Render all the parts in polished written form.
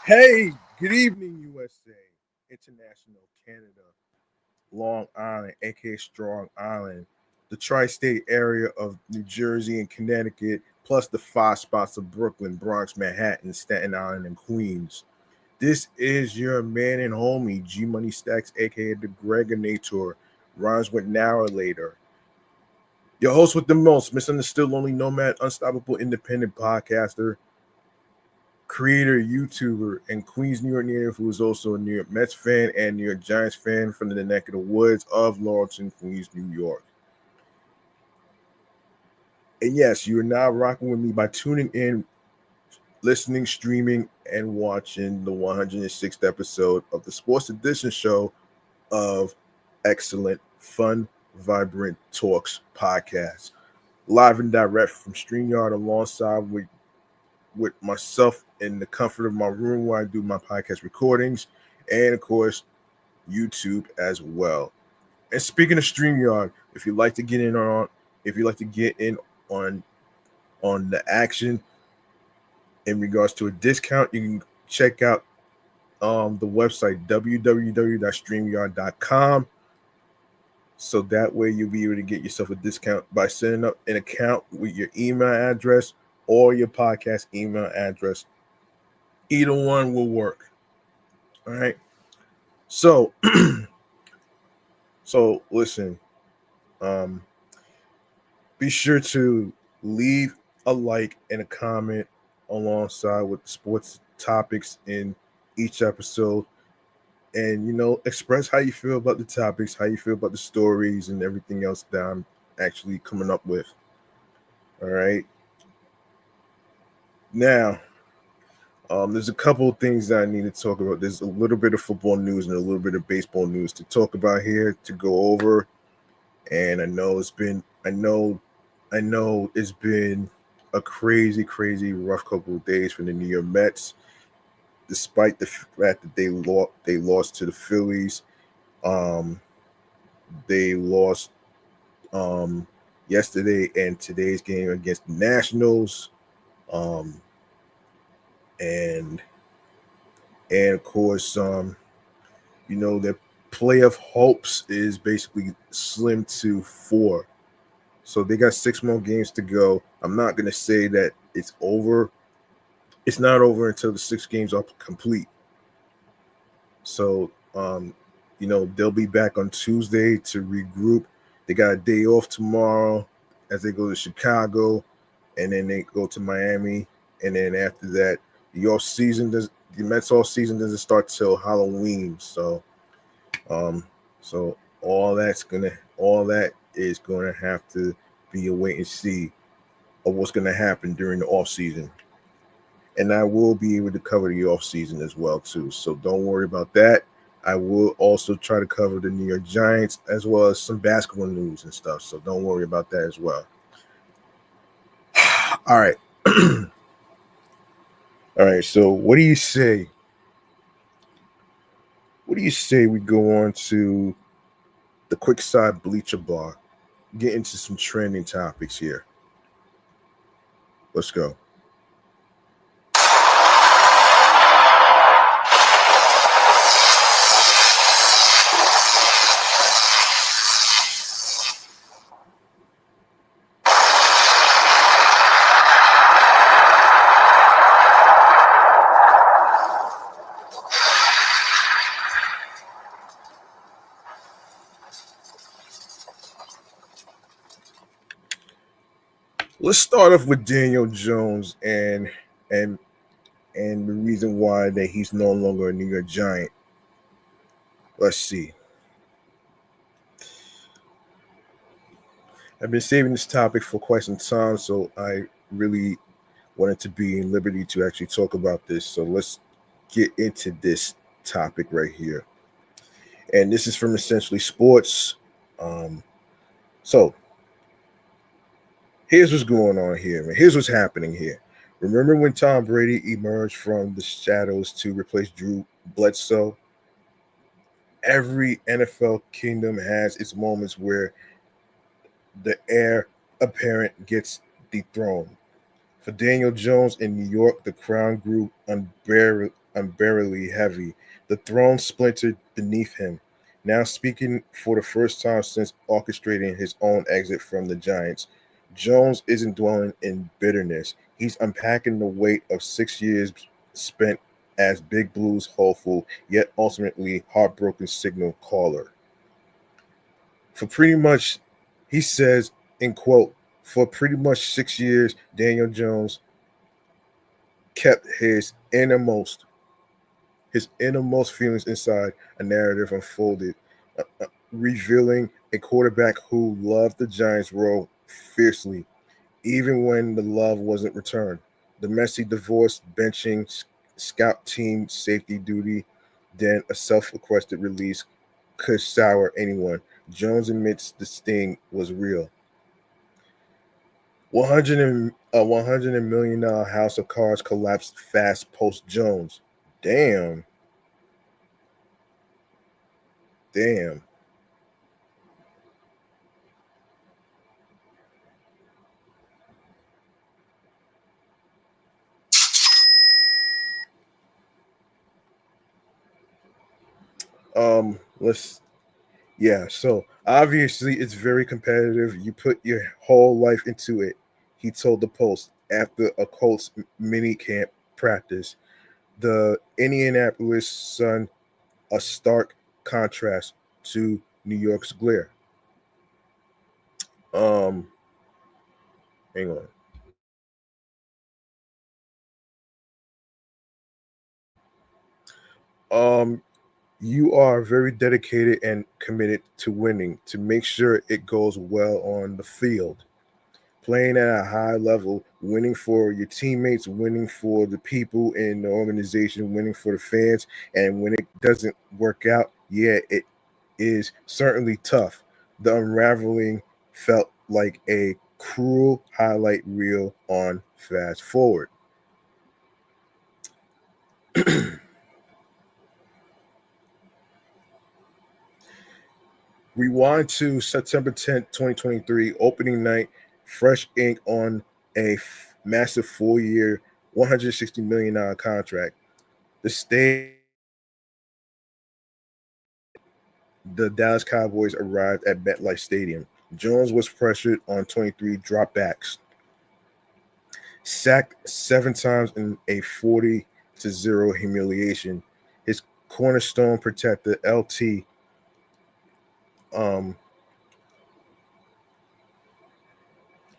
Hey, good evening, USA, International Canada, Long Island, aka Strong Island, the tri state area of New Jersey and Connecticut, plus the five spots of Brooklyn, Bronx, Manhattan, Staten Island, and Queens. This is your man and homie, G Money Stacks, aka the Gregonator, rhymes with narrator. Your host with the most, misunderstood, lonely nomad, unstoppable independent podcaster, creator, YouTuber, and Queens, New York native who is also a New York Mets fan and New York Giants fan from the neck of the woods of Lawrence, Queens, New York. And yes, you are now rocking with me by tuning in, listening, streaming, and watching the 106th episode of the Sports Edition show of Excellent, Fun, Vibrant Talks podcast. Live and direct from StreamYard alongside with myself in the comfort of my room where I do my podcast recordings, and of course, YouTube as well. And speaking of StreamYard, if you'd like to get in on, if you'd like to get in on the action in regards to a discount, you can check out the website www.streamyard.com. So that way you'll be able to get yourself a discount by setting up an account with your email address or your podcast email address. Either one will work. All right. So so listen, um, be sure to leave a like and a comment alongside with the sports topics in each episode. And express how you feel about the topics, how you feel about the stories and everything else that I'm actually coming up with. All right. Now, there's a couple of things that I need to talk about. There's a little bit of football news and a little bit of baseball news to talk about here to go over. And I know it's been a crazy, crazy rough couple of days for the New York Mets, despite the fact that they lost to the Phillies. Um, they lost yesterday and today's game against the Nationals. Um, and and of course, their playoff hopes is basically slim to four. So they got six more games to go. I'm not gonna say that it's over. It's not over until the six games are complete. So they'll be back on Tuesday to regroup. They got a day off tomorrow as they go to Chicago, and then they go to Miami, and then after that, the Mets off season doesn't start till Halloween. Um, so all that is gonna have to be a wait and see of what's gonna happen during the off season. And I will be able to cover the off season as well too. So don't worry about that. I will also try to cover the New York Giants as well as some basketball news and stuff. So don't worry about that as well. All right. All right. So what do you say? What do you say we go on to the quick side bleacher bar? Get into some trending topics here. Let's go. Let's start off with Daniel Jones and and the reason why that he's no longer a New York Giant. Let's see. I've been saving this topic for quite some time, so I really wanted to be in liberty to actually talk about this. So let's get into this topic right here. And this is from Essentially Sports. Um, so here's what's going on here, man. Here's what's happening here. Remember when Tom Brady emerged from the shadows to replace Drew Bledsoe? Every NFL kingdom has its moments where the heir apparent gets dethroned. For Daniel Jones in New York, the crown grew unbearably heavy. The throne splintered beneath him. Now speaking for the first time since orchestrating his own exit from the Giants, Jones isn't dwelling in bitterness. He's unpacking the weight of 6 years spent as Big Blue's hopeful, yet ultimately heartbroken signal caller. For pretty much, he says, in quote, for pretty much 6 years, Daniel Jones kept his innermost feelings inside a narrative unfolded, revealing a quarterback who loved the Giants role fiercely, even when the love wasn't returned. The messy divorce, benching, scout team safety duty, then a self-requested release could sour anyone. Jones admits the sting was real. 100 million dollar house of cards collapsed fast post Jones. Damn, damn. Let's Yeah, so obviously it's very competitive. You put your whole life into it. He told the Post after a Colts mini camp practice. The Indianapolis Sun, a stark contrast to New York's glare. Um, Hang on. Um, you are very dedicated and committed to winning to make sure it goes well on the field. Playing at a high level, winning for your teammates, winning for the people in the organization, winning for the fans. And when it doesn't work out, yeah, it is certainly tough. The unraveling felt like a cruel highlight reel on fast forward. Rewind to September 10th, 2023, opening night, fresh ink on a massive 4 year, $160 million contract. The stage, the Dallas Cowboys arrived at MetLife Stadium. Jones was pressured on 23 dropbacks, sacked 7 times in a 40-0 humiliation. His cornerstone protector, LT, um,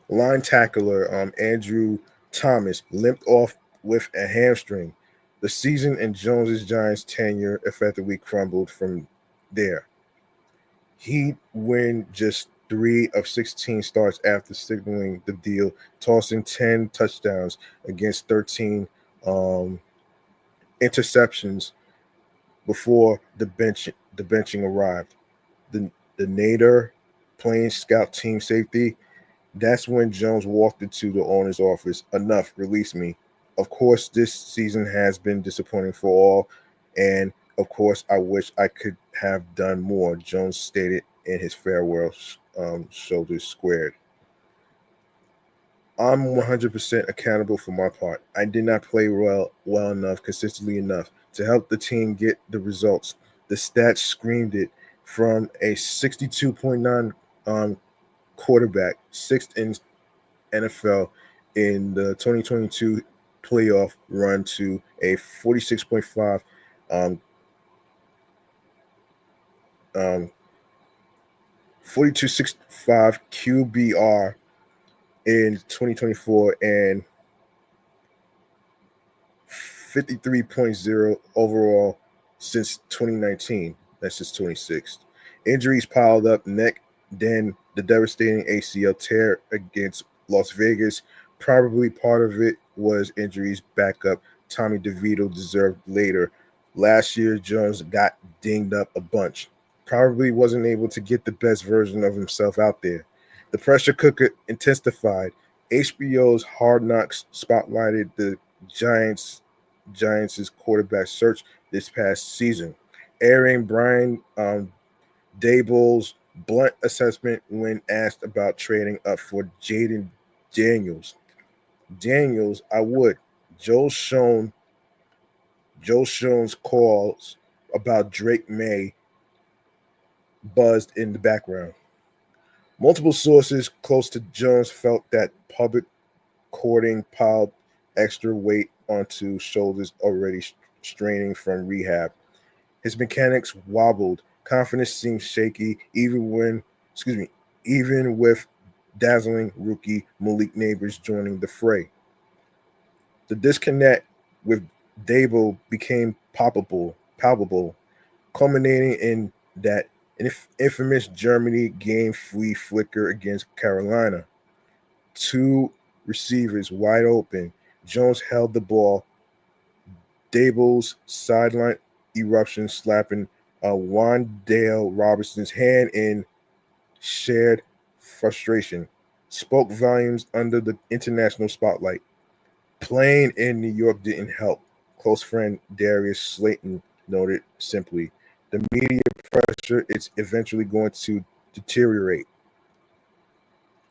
line tackler Andrew Thomas limped off with a hamstring. The season in Jones's Giants tenure effectively crumbled from there. He win just 3 of 16 starts after signaling the deal, tossing 10 touchdowns against 13 um, interceptions before the benching arrived. The Nader playing scout team safety. That's when Jones walked into the owner's office. Enough, release me. Of course, this season has been disappointing for all, and of course, I wish I could have done more, Jones stated in his farewell, shoulders squared. I'm 100% accountable for my part. I did not play well enough, consistently enough to help the team get the results. The stats screamed it from a 62.9 quarterback, sixth in NFL in the 2022 playoff run to a 46.5 um, um, 42.65 QBR in 2024 and 53.0 overall since 2019. That's just 26th. Injuries piled up, neck, then the devastating ACL tear against Las Vegas. Probably part of it was injuries backup Tommy DeVito deserved later. Last year, Jones got dinged up a bunch. Probably wasn't able to get the best version of himself out there. The pressure cooker intensified. HBO's Hard Knocks spotlighted the Giants' quarterback search this past season, airing Brian Dable's blunt assessment when asked about trading up for Jaden Daniels. Daniels, I would. Joe's shown Joe Schoen's calls about Drake May buzzed in the background. Multiple sources close to Jones felt that public courting piled extra weight onto shoulders already straining from rehab. His mechanics wobbled, confidence seemed shaky, even with dazzling rookie Malik Neighbors joining the fray. The disconnect with Dable became palpable, culminating in that infamous Germany game free flicker against Carolina. Two receivers wide open. Jones held the ball. Dable's sideline eruption slapping Wandale Robertson's hand in shared frustration spoke volumes under the international spotlight. Playing in New York didn't help. Close friend Darius Slayton noted simply. The media pressure is eventually going to deteriorate.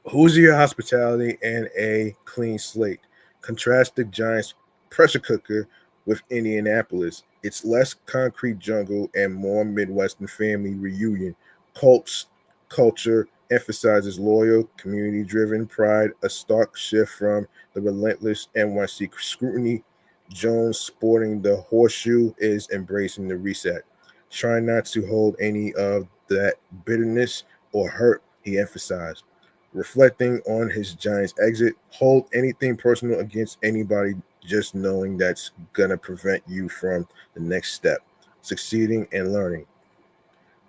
Hoosier hospitality and a clean slate. Contrast the Giants' pressure cooker with Indianapolis. It's less concrete jungle and more Midwestern family reunion. Colts culture emphasizes loyal, community-driven pride, a stark shift from the relentless NYC scrutiny. Jones, sporting the horseshoe, is embracing the reset, trying not to hold any of that bitterness or hurt, he emphasized. Reflecting on his Giants exit, hold anything personal against anybody, just knowing that's gonna prevent you from the next step, succeeding and learning.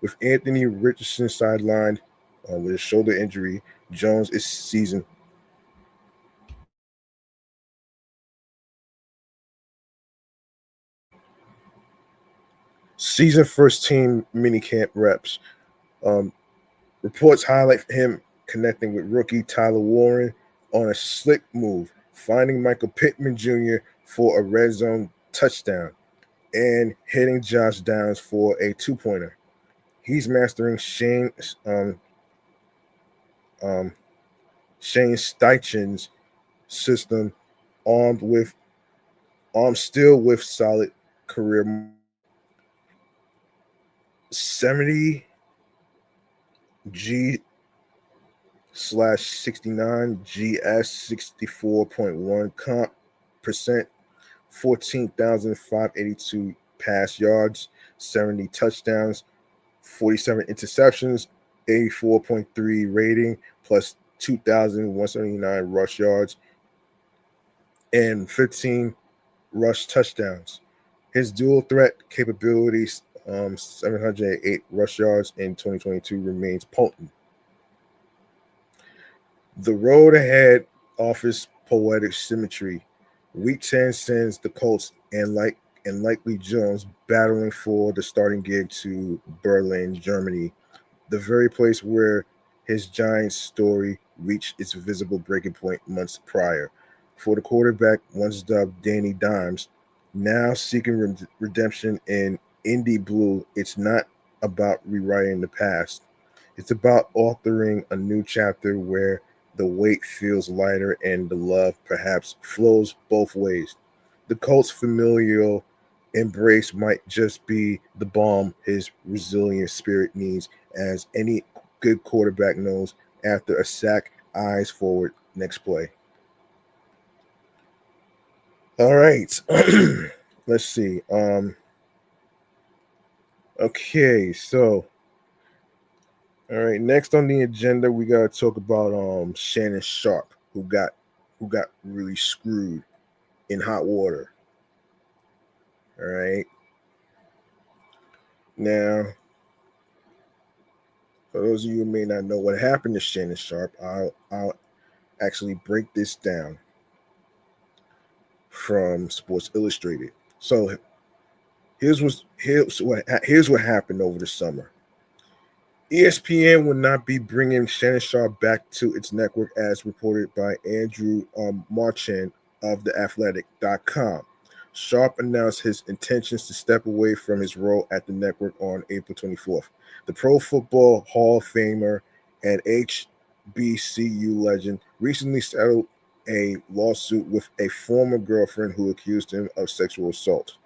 With Anthony Richardson sidelined with a shoulder injury, Jones is season first team minicamp reps. Um, Reports highlight him connecting with rookie Tyler Warren on a slick move, finding Michael Pittman Jr. for a red zone touchdown and hitting Josh Downs for a two-pointer. He's mastering um, Shane Steichen's system, armed with armed still with solid career 70 G slash 69 GS 64.1 comp percent, 14,582 pass yards, 70 touchdowns, 47 interceptions, 84.3 rating, plus 2,179 rush yards, and 15 rush touchdowns. His dual threat capabilities, 708 rush yards in 2022, remains potent. The road ahead offers poetic symmetry. Week 10 sends the Colts and likely Jones battling for the starting gig to Berlin, Germany, the very place where his Giants story reached its visible breaking point months prior. For the quarterback, once dubbed Danny Dimes, now seeking redemption in Indy Blue, it's not about rewriting the past. It's about authoring a new chapter where the weight feels lighter and the love perhaps flows both ways. The Colts' familial embrace might just be the balm his resilient spirit needs, as any good quarterback knows after a sack, eyes forward, next play. All right. Let's see. Okay, so all right, next on the agenda, we gotta talk about Shannon Sharp, who got really screwed in hot water. All right. Now, for those of you who may not know what happened to Shannon Sharp, I'll actually break this down from Sports Illustrated. So here's what happened over the summer. ESPN will not be bringing Shannon Sharp back to its network, as reported by Andrew Marchand of TheAthletic.com. Sharp announced his intentions to step away from his role at the network on April 24th. The Pro Football Hall of Famer and HBCU legend recently settled a lawsuit with a former girlfriend who accused him of sexual assault.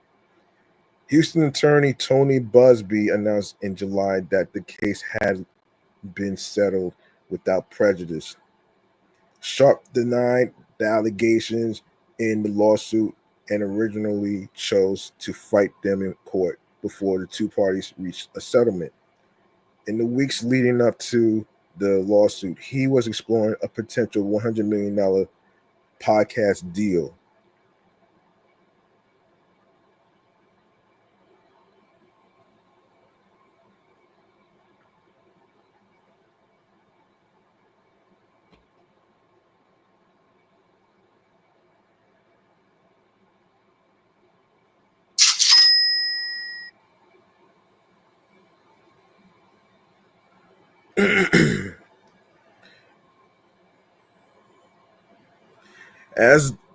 Houston attorney Tony Busby announced in July that the case had been settled without prejudice. Sharp denied the allegations in the lawsuit and originally chose to fight them in court before the two parties reached a settlement. In the weeks leading up to the lawsuit, he was exploring a potential $100 million podcast deal.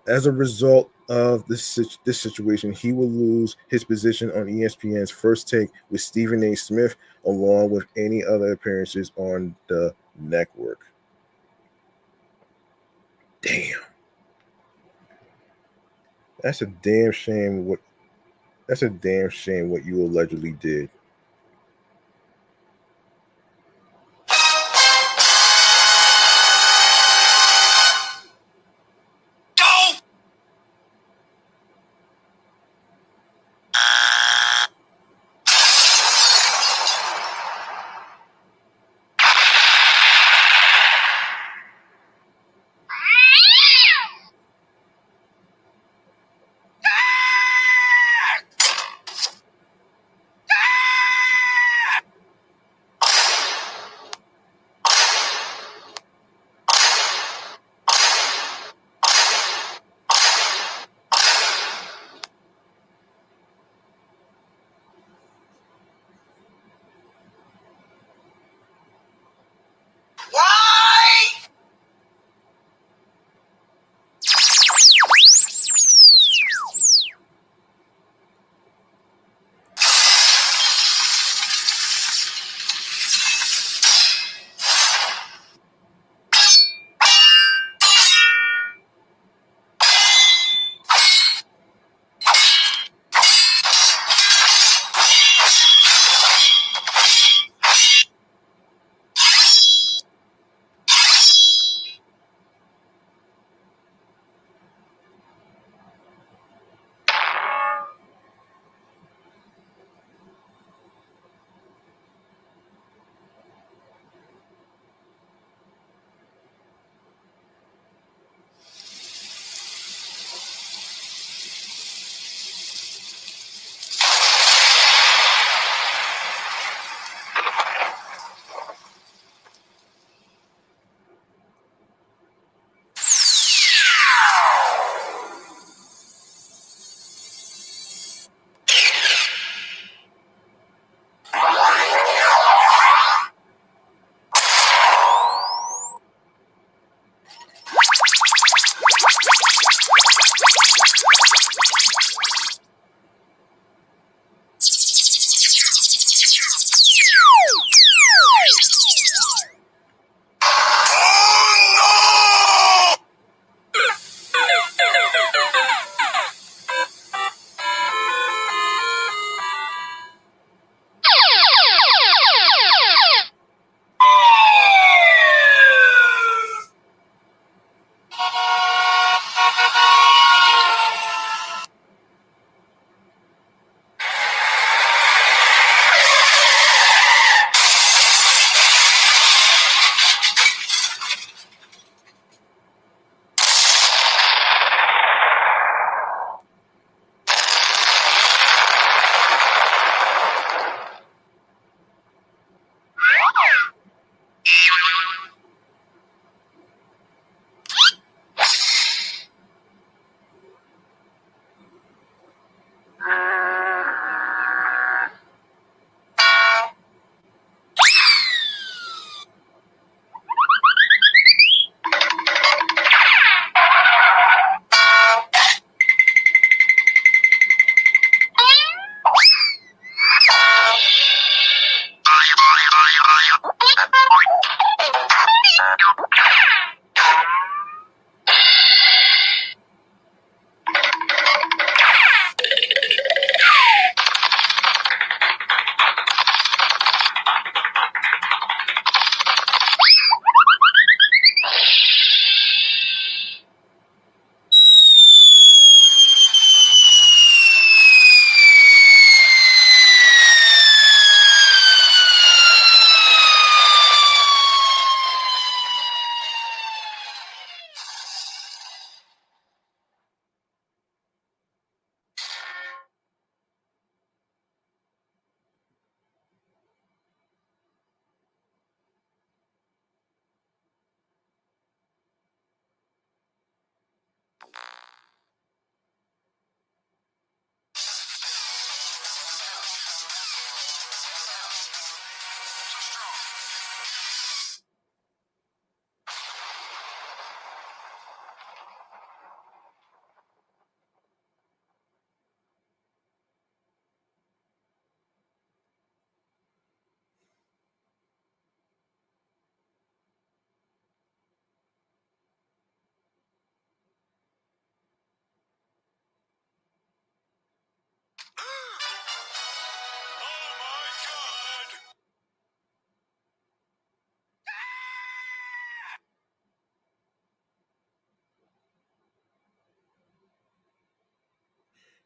As a result of this situation, he will lose his position on ESPN's First Take with Stephen A. Smith, along with any other appearances on the network. Damn, that's a damn shame. That's a damn shame what you allegedly did.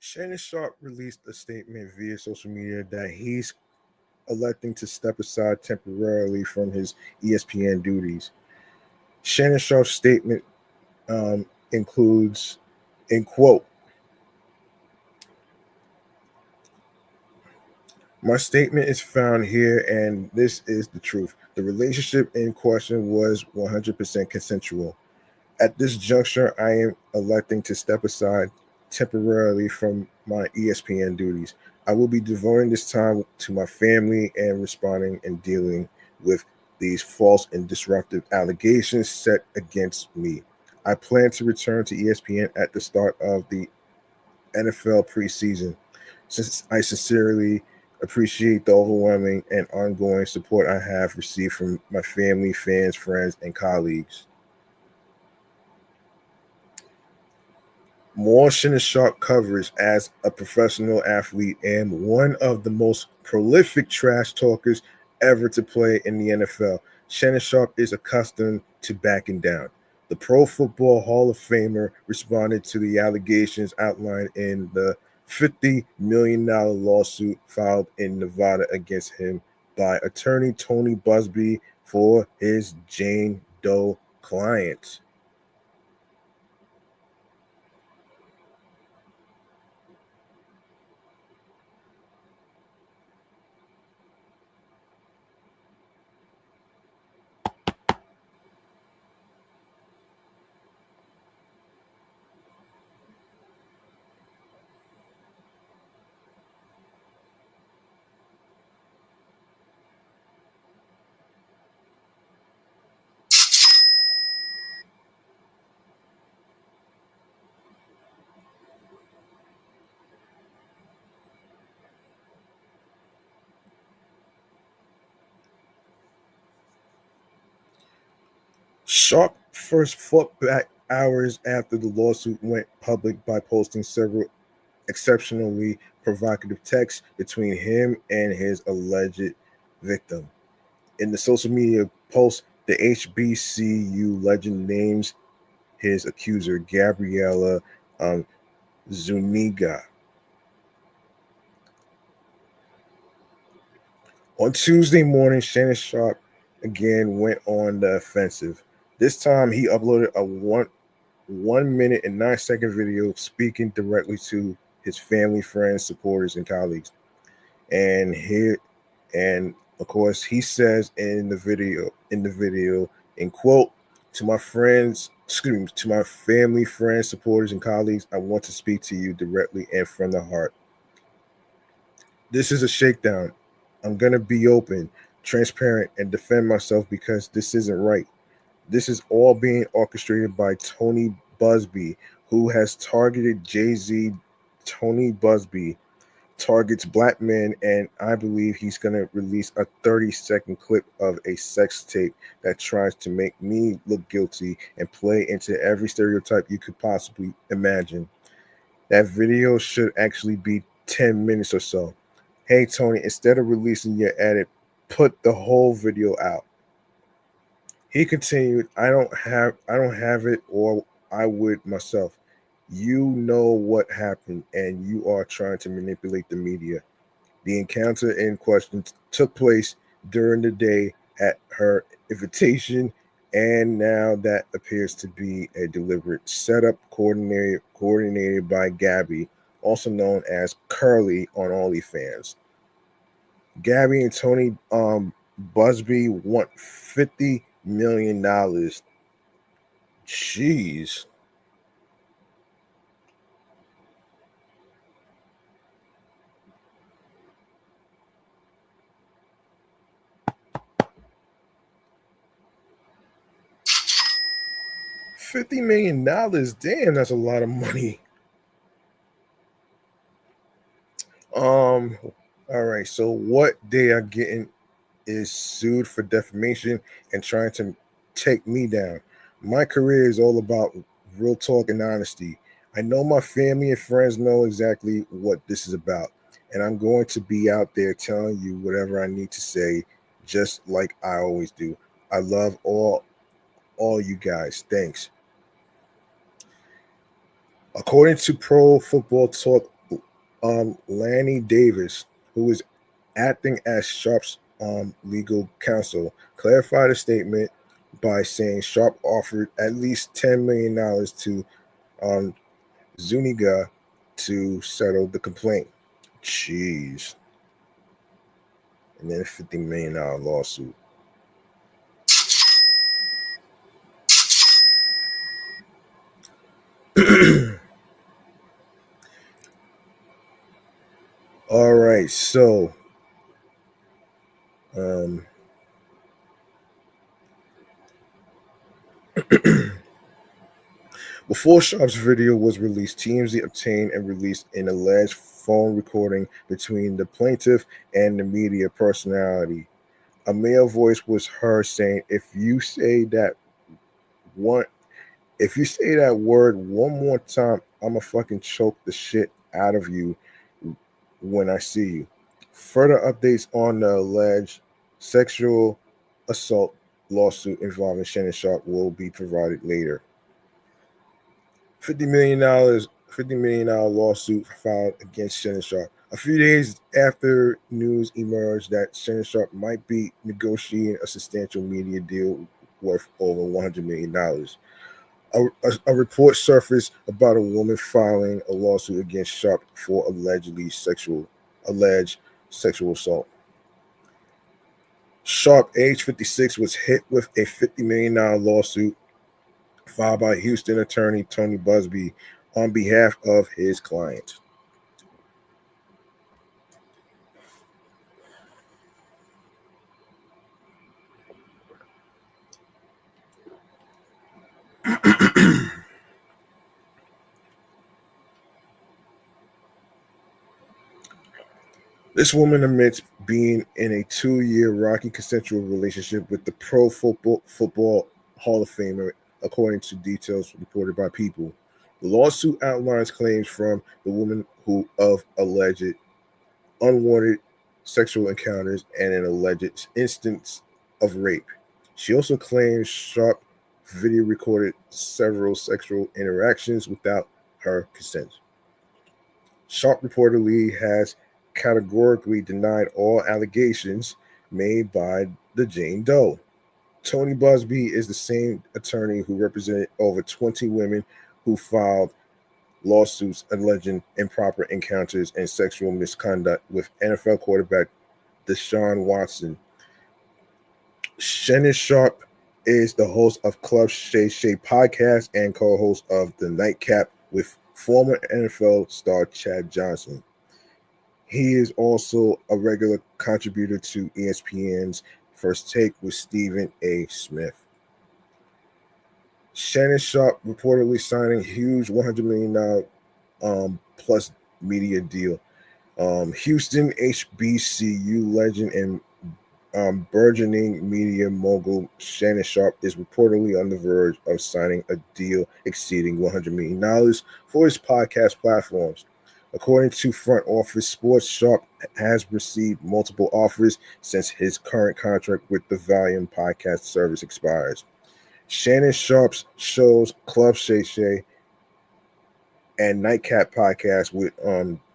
Shannon Sharp released a statement via social media that he's electing to step aside temporarily from his ESPN duties. Shannon Sharp's statement includes, in quote, "My statement is found here, and this is the truth. The relationship in question was 100% consensual. At this juncture, I am electing to step aside temporarily from my ESPN duties. I will be devoting this time to my family and responding and dealing with these false and disruptive allegations set against me. I plan to return to ESPN at the start of the NFL preseason. Since I sincerely appreciate the overwhelming and ongoing support I have received from my family, fans, friends, and colleagues." More Shannon Sharp coverage as a professional athlete and one of the most prolific trash talkers ever to play in the NFL. Shannon Sharp is accustomed to backing down. The Pro Football Hall of Famer responded to the allegations outlined in the $50 million lawsuit filed in Nevada against him by attorney Tony Busby for his Jane Doe client. Sharp first fought back hours after the lawsuit went public by posting several exceptionally provocative texts between him and his alleged victim. In the social media post, the HBCU legend names his accuser, Gabriella Zuniga. On Tuesday morning, Shannon Sharp again went on the offensive. This time, he uploaded a 1 minute and 9 second video speaking directly to his family, friends, supporters, and colleagues. And here, and of course, he says in the video, in quote, "To my friends, excuse me, to my family, friends, supporters, and colleagues, I want to speak to you directly and from the heart. This is a shakedown. I'm gonna be open, transparent, and defend myself because this isn't right. This is all being orchestrated by Tony Busby, who has targeted Jay-Z. Tony Busby targets black men, and I believe he's going to release a 30-second clip of a sex tape that tries to make me look guilty and play into every stereotype you could possibly imagine. That video should actually be 10 minutes or so. Hey, Tony, instead of releasing your edit, put the whole video out." He continued, I don't have it, or I would myself. You know what happened, and you are trying to manipulate the media. The encounter in question took place during the day at her invitation, and now that appears to be a deliberate setup coordinated by Gabby, also known as Curly on OnlyFans. Gabby and Tony Busby want $50 million. Jeez. $50 million. Damn, that's a lot of money. Um, all right. So what they are getting is sued for defamation and trying to take me down. My career is all about real talk and honesty. I know my family and friends know exactly what this is about, and I'm going to be out there telling you whatever I need to say, just like I always do. I love all you guys. Thanks. According to Pro Football Talk Lanny Davis, who is acting as Sharp's legal counsel, clarified the statement by saying Sharp offered at least $10 million to um, Zuniga to settle the complaint. Jeez. And then $50 million lawsuit. All right, so um, before Sharp's video was released, TMZ obtained and released an alleged phone recording between the plaintiff and the media personality. A male voice was heard saying, one, if you say that word one more time, I'ma fucking choke the shit out of you when I see you." Further updates on the alleged sexual assault lawsuit involving Shannon Sharp will be provided later. $50 million lawsuit filed against Shannon Sharp. A few days after news emerged that Shannon Sharp might be negotiating a substantial media deal worth over $100 million. A report surfaced about a woman filing a lawsuit against Sharp for alleged sexual assault. Sharp, age 56, was hit with a $50 million lawsuit filed by Houston attorney Tony Busby on behalf of his client. This woman admits being in a 2-year rocky consensual relationship with the Pro Football Hall of Famer, according to details reported by People. The lawsuit outlines claims from the woman who of alleged unwanted sexual encounters and an alleged instance of rape. She also claims Sharp video recorded several sexual interactions without her consent. Sharp reportedly has categorically denied all allegations made by the Jane Doe. Tony Busby is the same attorney who represented over 20 women who filed lawsuits alleging improper encounters and sexual misconduct with NFL quarterback Deshaun Watson. Shannon Sharp is the host of Club Shay Shay podcast and co-host of The Nightcap with former NFL star Chad Johnson. He is also a regular contributor to ESPN's First Take with Stephen A. Smith. Shannon Sharp reportedly signing a huge $100 million plus media deal. Houston HBCU legend and burgeoning media mogul Shannon Sharp is reportedly on the verge of signing a deal exceeding $100 million for his podcast platforms. According to Front Office Sports, Sharp has received multiple offers since his current contract with the Valium podcast service expires. Shannon Sharp's shows Club Shay Shay and Nightcap podcast with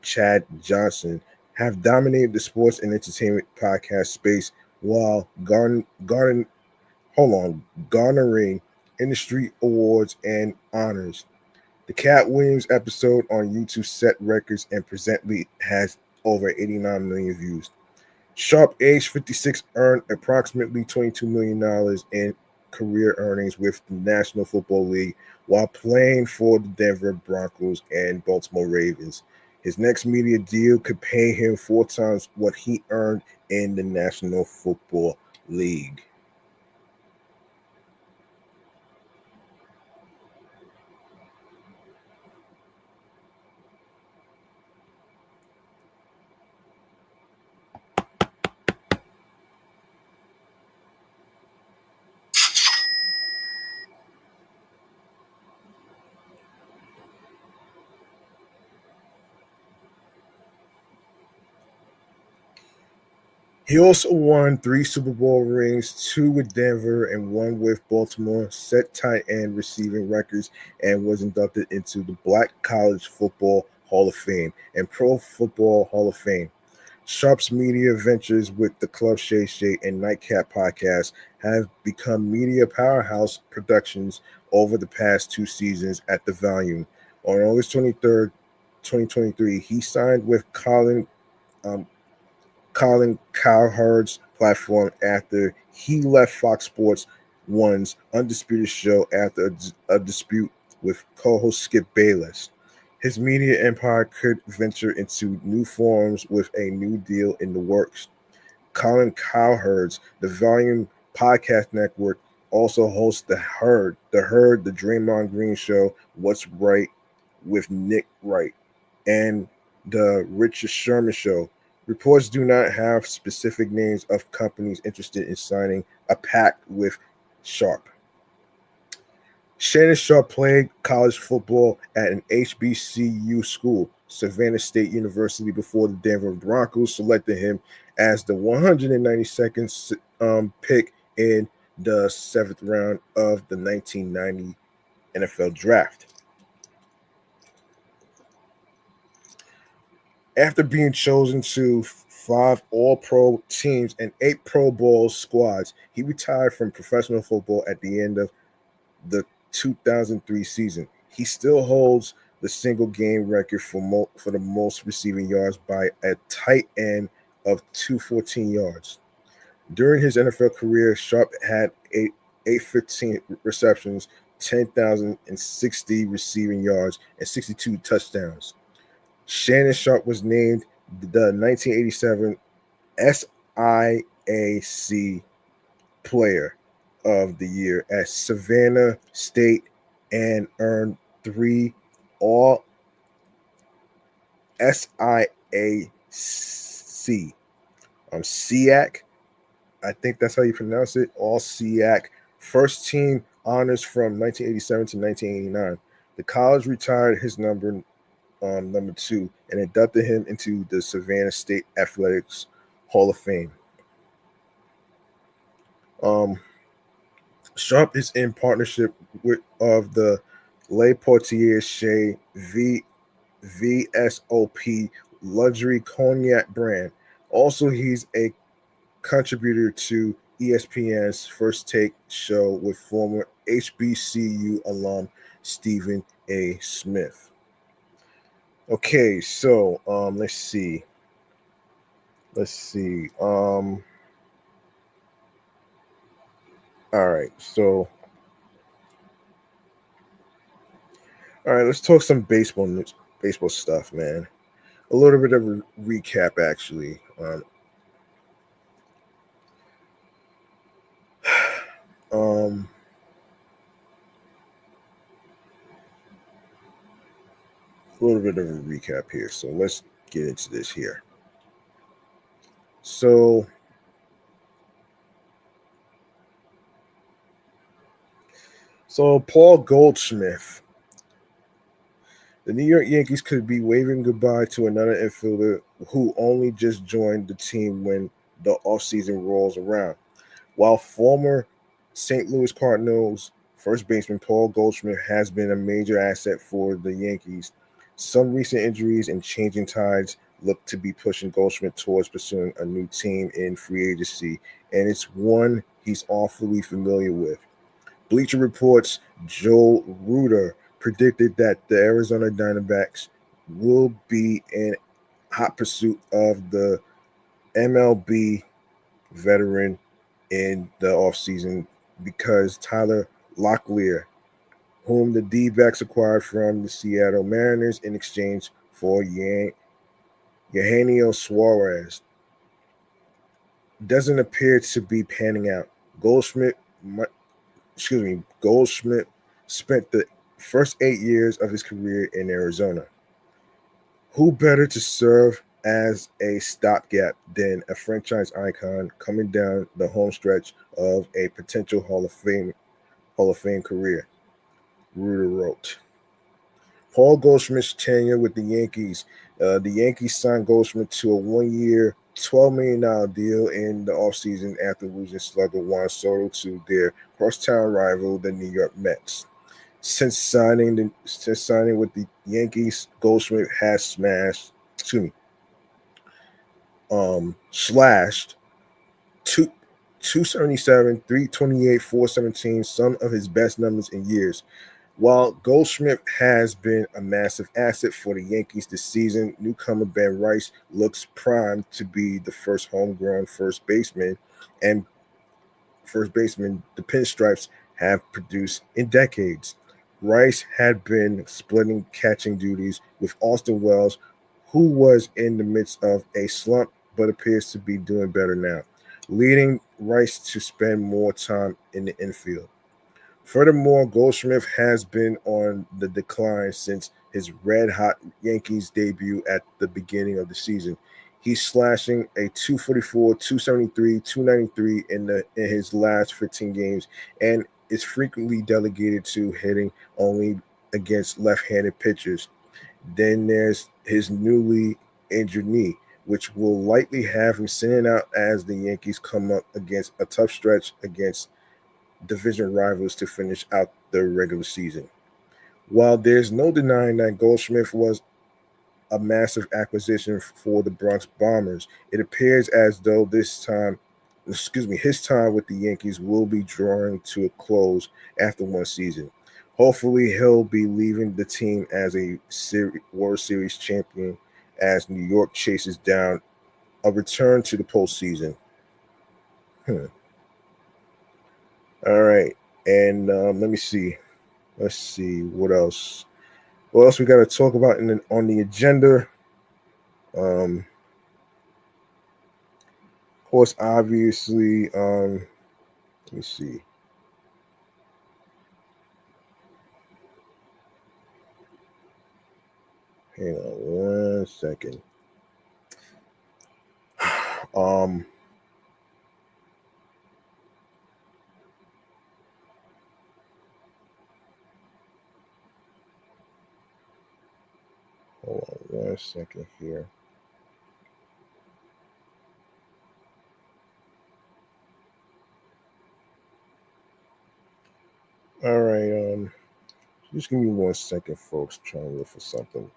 Chad Johnson have dominated the sports and entertainment podcast space while garnering industry awards and honors. The Cat Williams episode on YouTube set records and presently has over 89 million views. Sharp, age 56, earned approximately $22 million in career earnings with the National Football League while playing for the Denver Broncos and Baltimore Ravens. His next media deal could pay him 4 times what he earned in the National Football League. He also won 3 Super Bowl rings, 2 with Denver and 1 with Baltimore, set tight end receiving records, and was inducted into the Black College Football Hall of Fame and Pro Football Hall of Fame. Sharp's media ventures with the Club Shay Shay and Nightcap podcast have become media powerhouse productions over the past 2 seasons at the Volume. On August 23rd, 2023, he signed with Colin Cowherd's platform after he left Fox Sports One's Undisputed show after a dispute with co-host Skip Bayless. His media empire could venture into new forms with a new deal in the works. Colin Cowherd's The Volume Podcast Network also hosts The Herd, the Draymond Green Show, What's Right with Nick Wright, and The Richard Sherman Show. Reports do not have specific names of companies interested in signing a pact with Sharp. Shannon Sharp played college football at an HBCU school, Savannah State University, before the Denver Broncos selected him as the 192nd pick in the 7th round of the 1990 NFL Draft. After being chosen to 5 All-Pro teams and 8 Pro Bowl squads, he retired from professional football at the end of the 2003 season. He still holds the single game record for the most receiving yards by a tight end of 214 yards. During his NFL career, Sharp had 815 receptions, 10,060 receiving yards, and 62 touchdowns. Shannon Sharp was named the 1987 SIAC Player of the Year at Savannah State and earned 3 All SIAC SEAC. I think that's how you pronounce it. All SEAC first team honors from 1987 to 1989. The college retired his number 2 and inducted him into the Savannah State Athletics Hall of Fame. Sharp is in partnership with the Le Portier Chez VSOP luxury cognac brand. Also, he's a contributor to ESPN's First Take show with former HBCU alum Stephen A. Smith. Okay, so let's see. All right, so let's talk some baseball news, baseball stuff, man. A little bit of a recap, actually. A little bit of a recap here. So let's get into this here. So Paul Goldschmidt. The New York Yankees could be waving goodbye to another infielder who only just joined the team when the offseason rolls around. While former St. Louis Cardinals first baseman Paul Goldschmidt has been a major asset for the Yankees, some recent injuries and changing tides look to be pushing Goldschmidt towards pursuing a new team in free agency, and it's one he's awfully familiar with. Bleacher Report's Joe Ruder predicted that the Arizona Diamondbacks will be in hot pursuit of the MLB veteran in the offseason because Tyler Locklear, whom the D-backs acquired from the Seattle Mariners in exchange for Eugenio Suarez, doesn't appear to be panning out. Goldschmidt spent the first 8 years of his career in Arizona. Who better to serve as a stopgap than a franchise icon coming down the home stretch of a potential Hall of Fame career? Ruder wrote. Paul Goldschmidt's tenure with the Yankees. The Yankees signed Goldschmidt to a 1-year, $12 million deal in the offseason after losing slugger Juan Soto to their crosstown rival, the New York Mets. Since signing with the Yankees, Goldschmidt has slashed two 277, 328, 417, some of his best numbers in years. While Goldschmidt has been a massive asset for the Yankees this season, newcomer Ben Rice looks primed to be the first homegrown and first baseman the Pinstripes have produced in decades. Rice had been splitting catching duties with Austin Wells, who was in the midst of a slump but appears to be doing better now, leading Rice to spend more time in the infield. Furthermore, Goldschmidt has been on the decline since his red hot Yankees debut at the beginning of the season. He's slashing a 244, 273, 293 in his last 15 games and is frequently delegated to hitting only against left-handed pitchers. Then there's his newly injured knee, which will likely have him sitting out as the Yankees come up against a tough stretch against division rivals to finish out the regular season. While there's no denying that Goldschmidt was a massive acquisition for the Bronx Bombers, it appears as though his time with the Yankees will be drawing to a close after one season. Hopefully, he'll be leaving the team as a World Series champion as New York chases down a return to the postseason. Hmm. All right, and let me see. Let's see what else. What else we got to talk about on the agenda? Of course, obviously. Let me see. Hang on 1 second. Um, Hold on 1 second here. All right. Just give me 1 second, folks. I'm trying to look for something.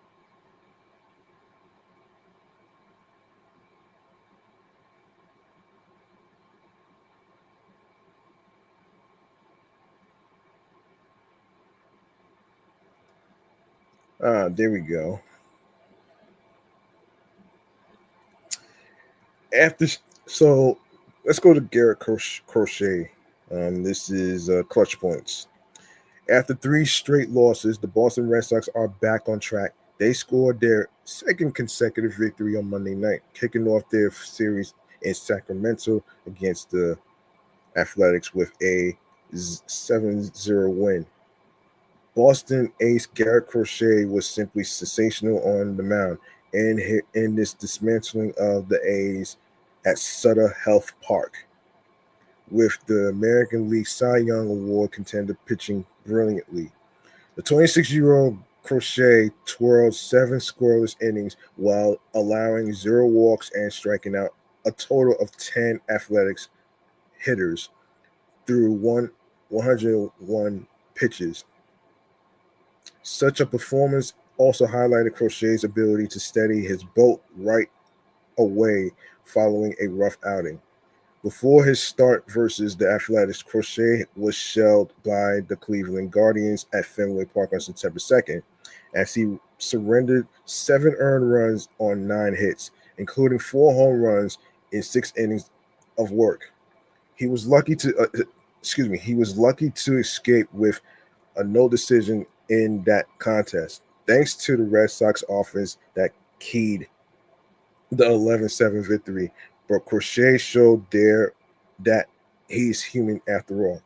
There we go. After so, let's go to Garrett Crochet. This is clutch points. After three straight losses, the Boston Red Sox are back on track. They scored their second consecutive victory on Monday night, kicking off their series in Sacramento against the Athletics with a 7-0 win. Boston ace Garrett Crochet was simply sensational on the mound in this dismantling of the A's at Sutter Health Park, with the American League Cy Young Award contender pitching brilliantly. The 26-year-old Crochet twirled seven scoreless innings while allowing zero walks and striking out a total of 10 Athletics hitters through 101 pitches. Such a performance also highlighted Crochet's ability to steady his boat right away following a rough outing. Before his start versus the Athletics, Crochet was shelled by the Cleveland Guardians at Fenway Park on September 2nd, as he surrendered 7 earned runs on 9 hits, including 4 home runs in 6 innings of work. He was lucky to escape with a no decision in that contest, thanks to the Red Sox offense that keyed the 11-7 victory. But Crochet showed there that he's human after all.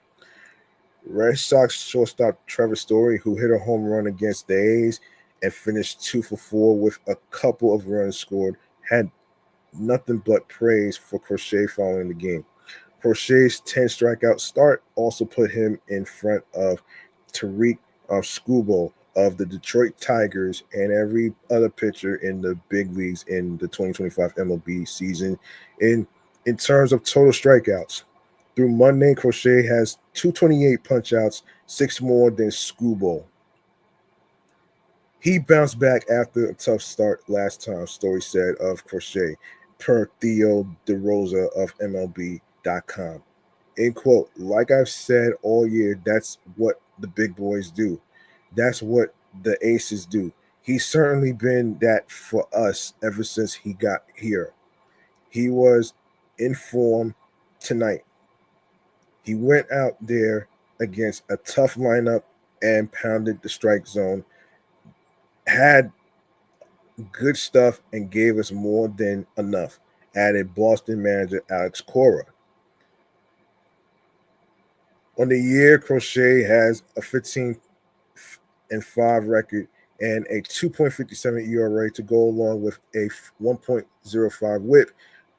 Red Sox shortstop Trevor Story, who hit a home run against the A's and finished 2 for 4 with a couple of runs scored, had nothing but praise for Crochet following the game. Crochet's 10 strikeout start also put him in front of Tariq Skubal of the Detroit Tigers and every other pitcher in the big leagues in the 2025 MLB season in terms of total strikeouts. Through Monday, Crochet has 228 punch-outs, 6 more than Scoobo. He bounced back after a tough start last time, Story said of Crochet, per Theo DeRosa of MLB.com. End quote. Like I've said all year, that's what the big boys do. That's what the aces do. He's certainly been that for us ever since he got here. He was in form tonight. He went out there against a tough lineup and pounded the strike zone, had good stuff, and gave us more than enough, added Boston manager Alex Cora. On the year, Crochet has a 15-5 record and a 2.57 ERA to go along with a 1.05 whip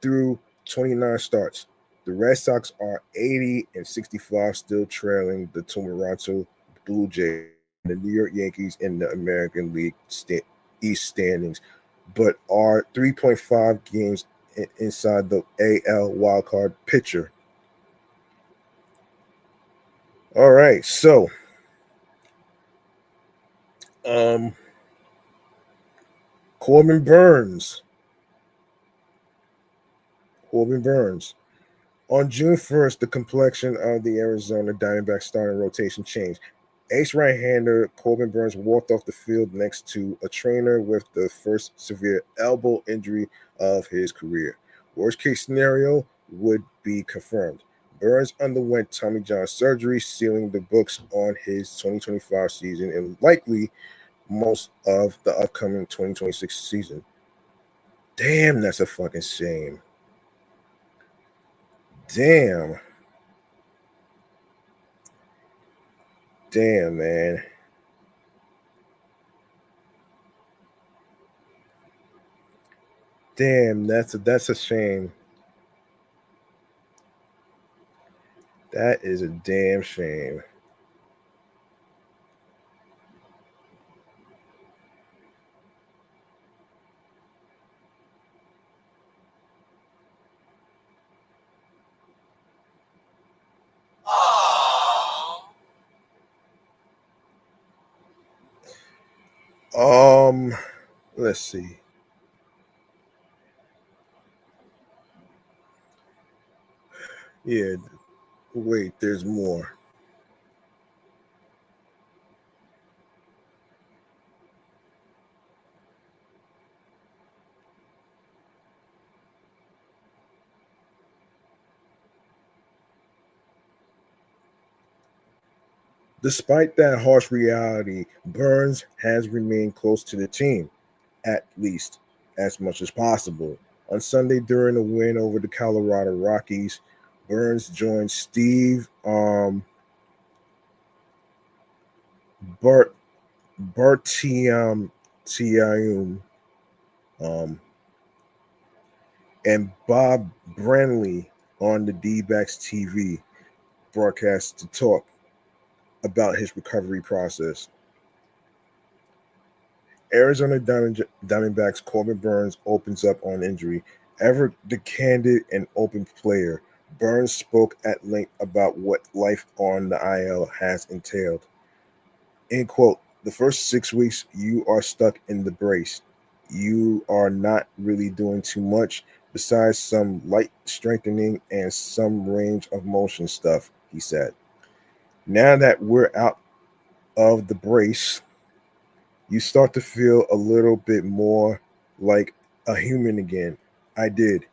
through 29 starts. The Red Sox are 80-65, still trailing the Toronto Blue Jays, the New York Yankees in the American League East standings, but are 3.5 games inside the AL wildcard picture. All right, so Corbin Burnes. On June 1st, the complexion of the Arizona Diamondbacks starting rotation changed. Ace right-hander Corbin Burnes walked off the field next to a trainer with the first severe elbow injury of his career. Worst-case scenario would be confirmed. Burnes underwent Tommy John surgery, sealing the books on his 2025 season and likely most of the upcoming 2026 season. Damn, that's a fucking shame. Damn, man. Damn, that's a shame. That is a damn shame. Let's see. Yeah, wait, there's more. Despite that harsh reality, Burnes has remained close to the team, at least as much as possible. On Sunday, during a win over the Colorado Rockies, Burnes joined Steve Bart Tium um, and Bob Brantley on the D-backs TV broadcast to talk about his recovery process. Arizona Diamondbacks Corbin Burnes opens up on injury. Ever the candid and open player, Burnes spoke at length about what life on the IL has entailed. End quote. The first 6 weeks, you are stuck in the brace. You are not really doing too much besides some light strengthening and some range of motion stuff, he said. Now that we're out of the brace, you start to feel a little bit more like a human again. I did.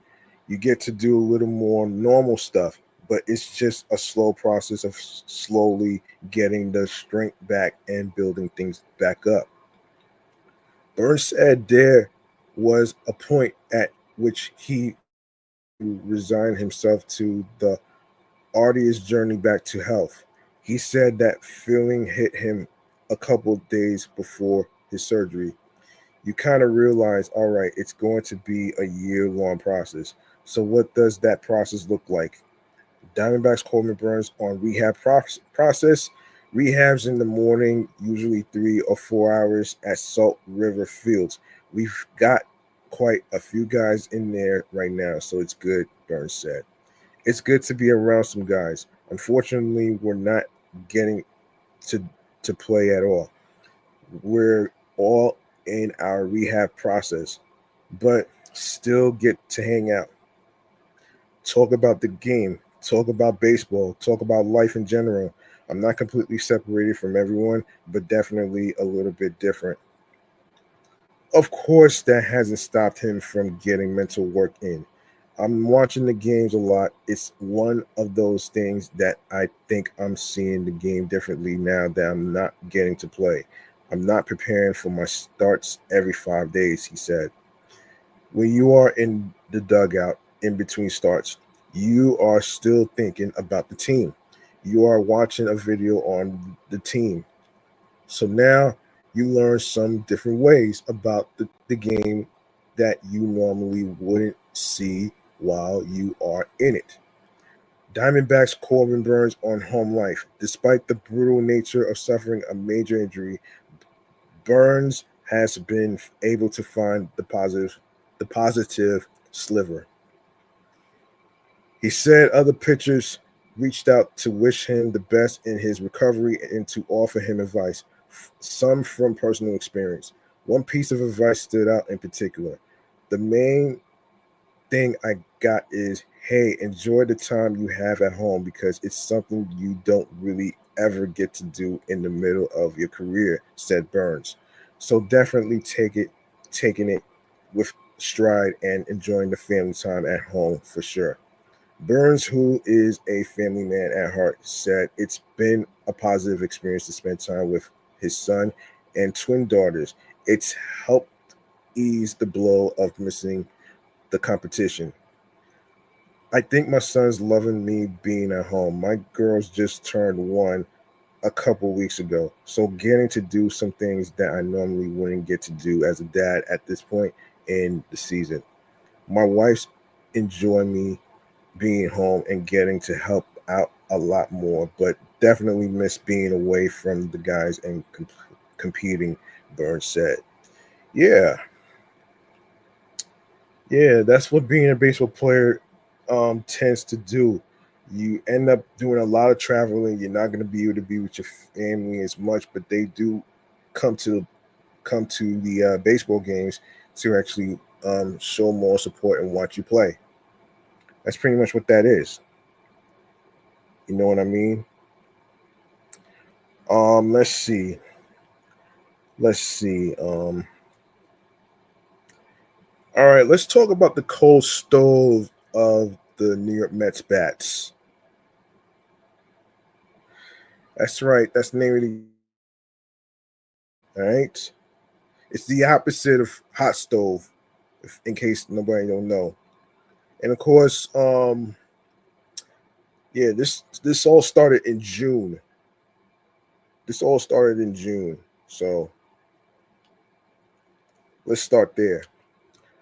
You get to do a little more normal stuff, but it's just a slow process of slowly getting the strength back and building things back up. Burns said there was a point at which he resigned himself to the arduous journey back to health. He said that feeling hit him a couple days before his surgery. You kind of realize, all right, it's going to be a year-long process. So what does that process look like? Diamondbacks Corbin Burnes on rehab process. Rehabs in the morning, usually 3 or 4 hours at Salt River Fields. We've got quite a few guys in there right now, so it's good, Burnes said. It's good to be around some guys. Unfortunately, we're not getting to to play at all. We're all in our rehab process, but still get to hang out, talk about the game, talk about baseball, talk about life in general. I'm not completely separated from everyone, but definitely a little bit different. Of course, that hasn't stopped him from getting mental work in. I'm watching the games a lot. It's one of those things that I think I'm seeing the game differently now that I'm not getting to play. I'm not preparing for my starts every 5 days, he said. When you are in the dugout in between starts, you are still thinking about the team. You are watching a video on the team. So now you learn some different ways about the game that you normally wouldn't see while you are in it. Diamondbacks Corbin Burnes on home life. Despite the brutal nature of suffering a major injury, Burnes has been able to find the positive sliver. He said other pitchers reached out to wish him the best in his recovery and to offer him advice, some from personal experience. One piece of advice stood out in particular. The main thing I got is, hey, enjoy the time you have at home because it's something you don't really ever get to do in the middle of your career, said Burnes. So definitely taking it with stride and enjoying the family time at home for sure. Burnes, who is a family man at heart, said it's been a positive experience to spend time with his son and twin daughters. It's helped ease the blow of missing the competition. I think my son's loving me being at home. My girls just turned one a couple weeks ago. So getting to do some things that I normally wouldn't get to do as a dad at this point in the season. My wife's enjoying me being home and getting to help out a lot more, but definitely miss being away from the guys and competing, Burns said. Yeah, yeah, that's what being a baseball player tends to do. You end up doing a lot of traveling. You're not going to be able to be with your family as much, but they do come to the baseball games to actually show more support and watch you play. That's pretty much what that is. You know what I mean? Let's see. Let's see. All right, let's talk about the cold stove of the New York Mets bats. That's right. That's the name of the. All right. It's the opposite of hot stove, in case nobody don't know. And of course, yeah, this all started in June. This all started in June. So let's start there.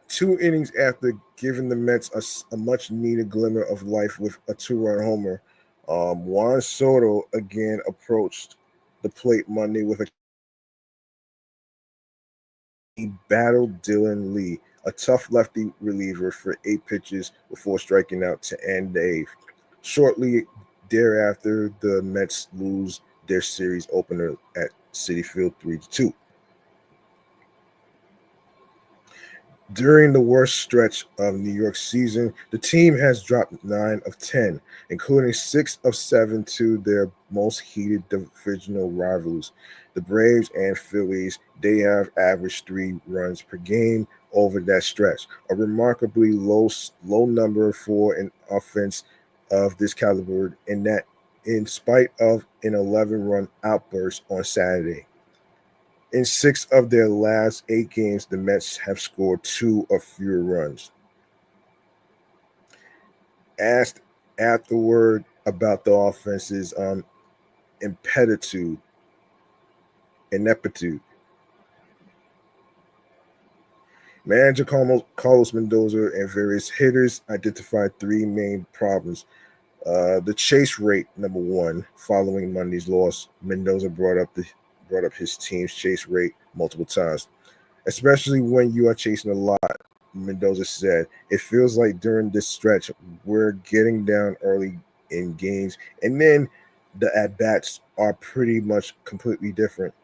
2 innings after giving the Mets a much needed glimmer of life with a 2-run homer, Juan Soto again approached the plate Monday with a he battled Dylan Lee, a tough lefty reliever, for 8 pitches before striking out to end the eighth. Shortly thereafter, the Mets lose their series opener at Citi Field 3-2. During the worst stretch of New York's season, the team has dropped 9 of 10, including 6 of 7 to their most heated divisional rivals, the Braves and Phillies. They have averaged 3 runs per game over that stretch, a remarkably low number for an offense of this caliber. In spite of an 11-run outburst on Saturday. In 6 of their last 8 games, the Mets have scored 2 or fewer runs. Asked afterward about the offense's ineptitude, ineptitude. Manager Carlos Mendoza and various hitters identified 3 main problems. The chase rate, number one, following Monday's loss. Mendoza brought up his team's chase rate multiple times, especially when you are chasing a lot. Mendoza said, it feels like during this stretch, we're getting down early in games, and then the at bats are pretty much completely different.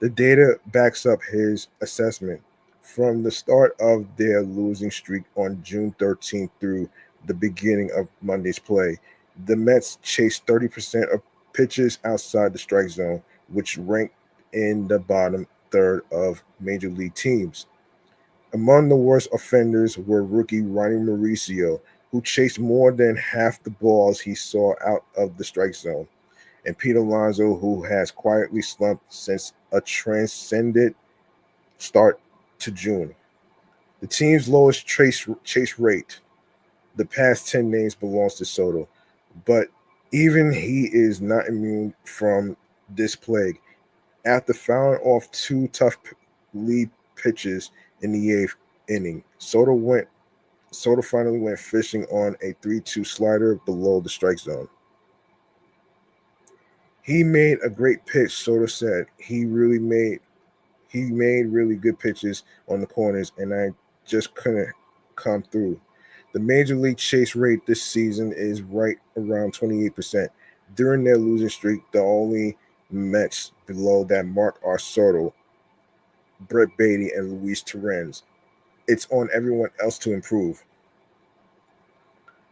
The data backs up his assessment. From the start of their losing streak on June 13th through the beginning of Monday's play, the Mets chased 30% of pitches outside the strike zone, which ranked in the bottom third of major league teams. Among the worst offenders were rookie Ronnie Mauricio, who chased more than half the balls he saw out of the strike zone, and Pete Alonso, who has quietly slumped since a transcendent start to June. The team's lowest chase rate, the past 10 names, belongs to Soto, but even he is not immune from this plague. After fouling off two tough lead pitches in the eighth inning, Soto finally went fishing on a 3-2 slider below the strike zone. He made a great pitch, Soto said. He made really good pitches on the corners, and I just couldn't come through. The major league chase rate this season is right around 28%. During their losing streak, the only Mets below that mark are Soto, Brett Beatty, and Luis Torrens. It's on everyone else to improve.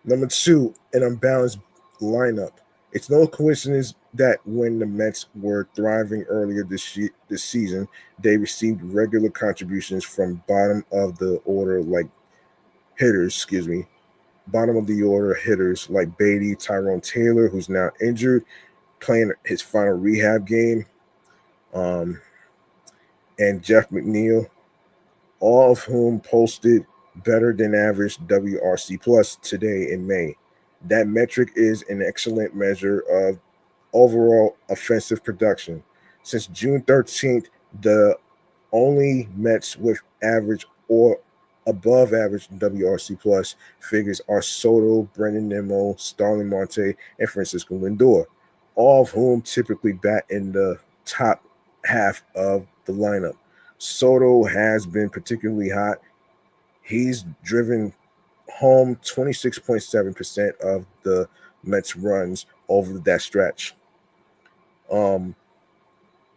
Number two, an unbalanced lineup. It's no coincidence that when the Mets were thriving earlier this season, they received regular contributions from bottom of the order hitters like Beatty, Tyrone Taylor, who's now injured, playing his final rehab game, um, and Jeff McNeil, all of whom posted better than average WRC plus today in May. That metric is an excellent measure of overall offensive production. Since June 13th, the only Mets with average or above average WRC plus figures are Soto, Brendan Nimmo, Starling Marte, and Francisco Lindor, all of whom typically bat in the top half of the lineup. Soto has been particularly hot. He's driven home 26.7% of the Mets runs over that stretch. Um,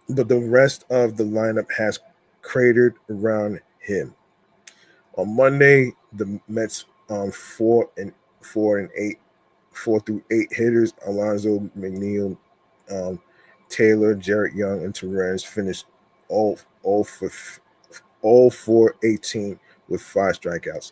but the rest of the lineup has cratered around him. On Monday, the Mets four through eight hitters, Alonso, McNeil, um, Taylor, Jarrett Young, and Torrens finished all for 18 with five strikeouts.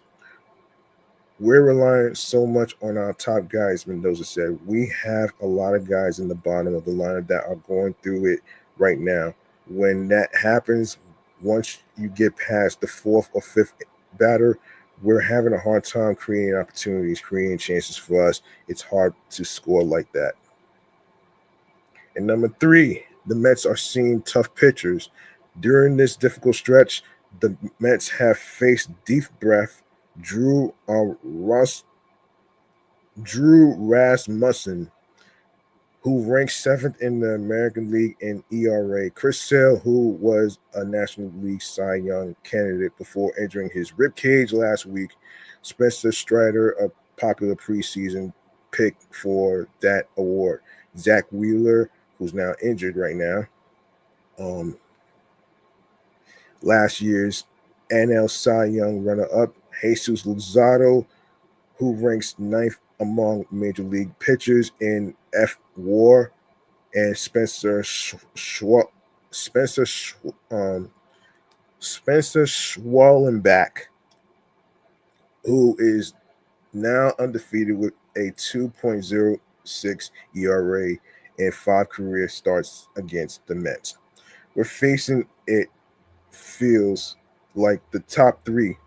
We're relying so much on our top guys, Mendoza said. We have a lot of guys in the bottom of the lineup that are going through it right now. When that happens, once you get past the fourth or fifth batter, we're having a hard time creating opportunities, creating chances for us. It's hard to score like that. And number three, the Mets are seeing tough pitchers. During this difficult stretch, the Mets have faced deep breath Drew Drew Rasmussen, who ranks seventh in the American League in ERA. Chris Sale, who was a National League Cy Young candidate before injuring his rib cage last week. Spencer Strider, a popular preseason pick for that award. Zach Wheeler, who's now injured right now. Um, Last year's NL Cy Young runner-up, Jesus Lazardo, who ranks ninth among major league pitchers in F WAR, and Spencer Spencer Schwallenbach, who is now undefeated with a 2.06 ERA and five career starts against the Mets. We're facing it feels like the top three.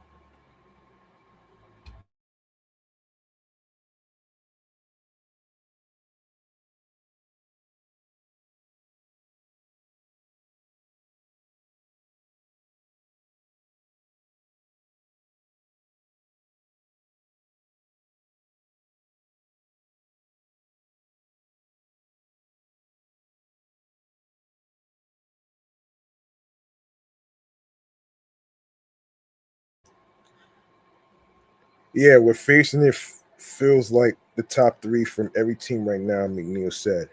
Yeah, we're facing it. Feels like the top three from every team right now. McNeil said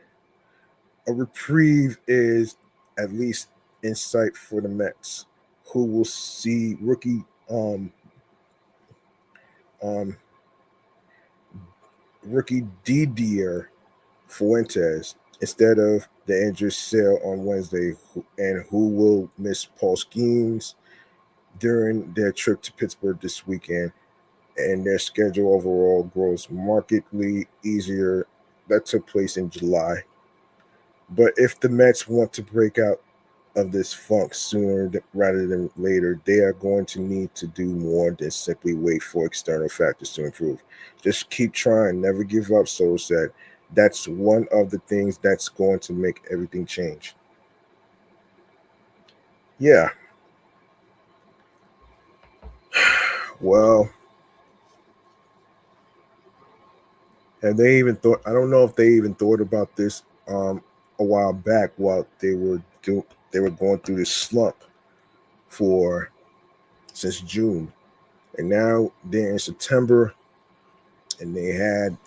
a reprieve is at least in sight for the Mets, who will see um rookie Didier Fuentes instead of the injured Sale on Wednesday, and who will miss Paul Skeens during their trip to Pittsburgh this weekend. And their schedule overall grows markedly easier. That took place in July. But if the Mets want to break out of this funk sooner rather than later, they are going to need to do more than simply wait for external factors to improve. Just keep trying, never give up, Soto said. That's one of the things that's going to make everything change. Yeah. Well, and they even thought, I don't know if they even thought about this a while back while they were going through this slump for since June. And now they're in September, and they had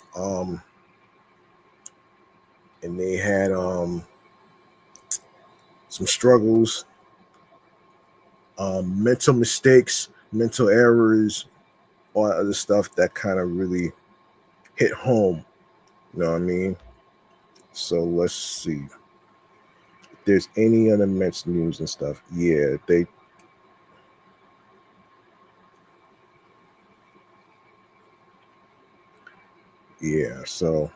some struggles, mental mistakes, mental errors, all that other stuff that kind of really hit home. You know what I mean? So let's see. If there's any other Mets news and stuff. So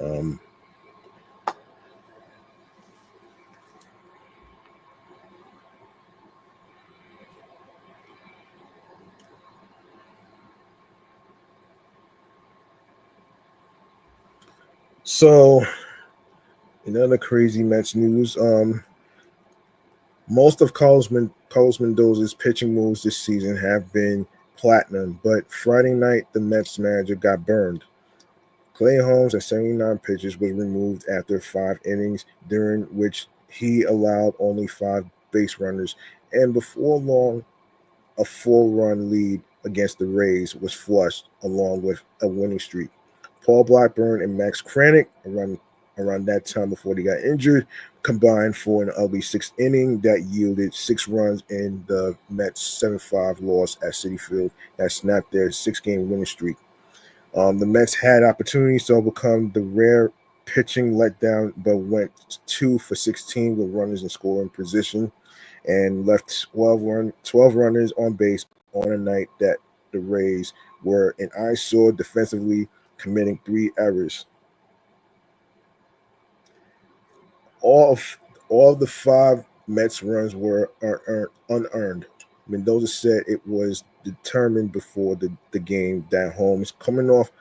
um so another crazy Mets news. Most of Carlos Mendoza's pitching moves this season have been platinum, but Friday night the Mets manager got burned. Clay Holmes at 79 pitches was removed after 5 innings, during which he allowed only 5 base runners, and before long, a 4-run lead against the Rays was flushed along with a winning streak. Paul Blackburn and Max Kranick around that time before they got injured combined for an ugly 6th inning that yielded 6 runs in the Mets' 7-5 loss at Citi Field that snapped their 6-game winning streak. The Mets had opportunities to overcome the rare pitching letdown, but went 2 for 16 with runners in scoring position and left 12 runners on base on a night that the Rays were an eyesore defensively, committing 3 errors. All of the 5 Mets runs were unearned. Mendoza said it was determined before the game that Holmes, coming off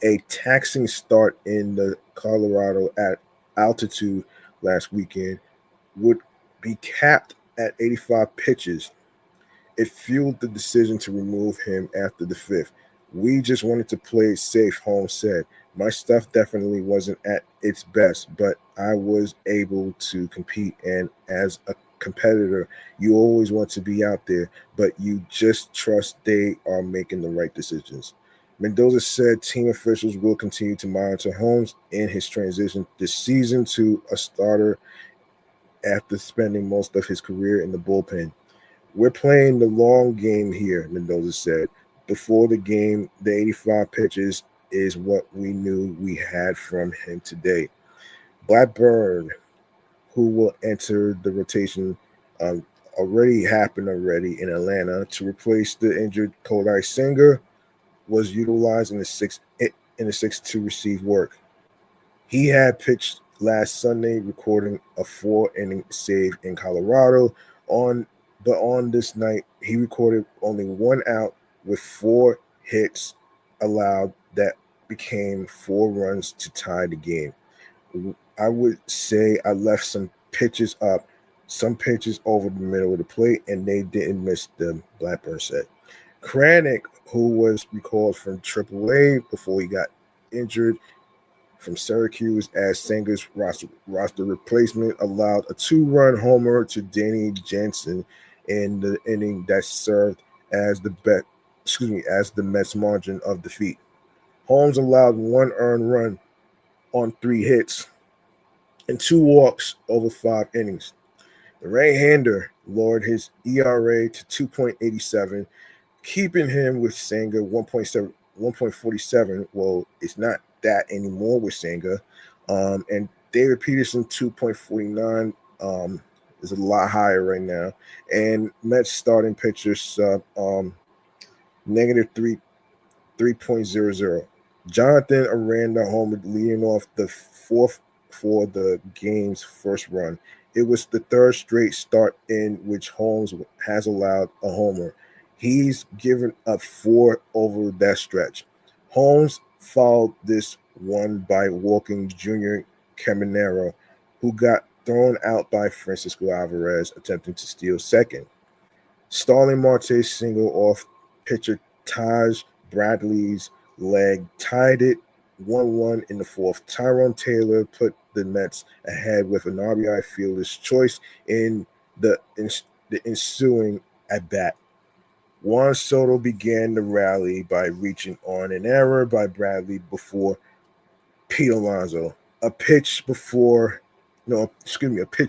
a taxing start in the Colorado at altitude last weekend, would be capped at 85 pitches. It fueled the decision to remove him after the 5th. We just wanted to play it safe, Holmes said. My stuff definitely wasn't at its best, but I was able to compete. And as a competitor, you always want to be out there, but you just trust they are making the right decisions. Mendoza said team officials will continue to monitor Holmes in his transition this season to a starter after spending most of his career in the bullpen. We're playing the long game here, Mendoza said. Before the game, the 85 pitches is what we knew we had from him today. Blackburn, who will enter the rotation, already happened in Atlanta to replace the injured Kodai Singer, was utilized in the sixth to receive work. He had pitched last Sunday, recording a 4-inning save in Colorado. On but on this night, he recorded only 1 out with 4 hits allowed that became 4 runs to tie the game. I would say I left some pitches up, some pitches over the middle of the plate, and they didn't miss them, Blackburn said. Kranick, who was recalled from AAA before he got injured from Syracuse as Sanger's roster replacement, allowed a 2-run homer to Danny Jansen in the inning that served as the Mets margin of defeat. Holmes allowed 1 earned run on 3 hits and 2 walks over 5 innings. The right-hander lowered his ERA to 2.87, keeping him with Senga 1.47. Well, it's not that anymore with Senga. And David Peterson 2.49 is a lot higher right now. And Mets starting pitcher sub negative 3.00. Jonathan Aranda homered, leading off the 4th for the game's first run. It was the 3rd straight start in which Holmes has allowed a homer. He's given up 4 over that stretch. Holmes followed this one by walking Junior Caminero, who got thrown out by Francisco Alvarez, attempting to steal second. Starling Marte's single off pitcher Taj Bradley's leg tied it 1-1 in the 4th. Tyrone Taylor put the Mets ahead with an RBI fielder's choice in the ensuing at bat. Juan Soto began the rally by reaching on an error by Bradley before Pete Alonso. A pitch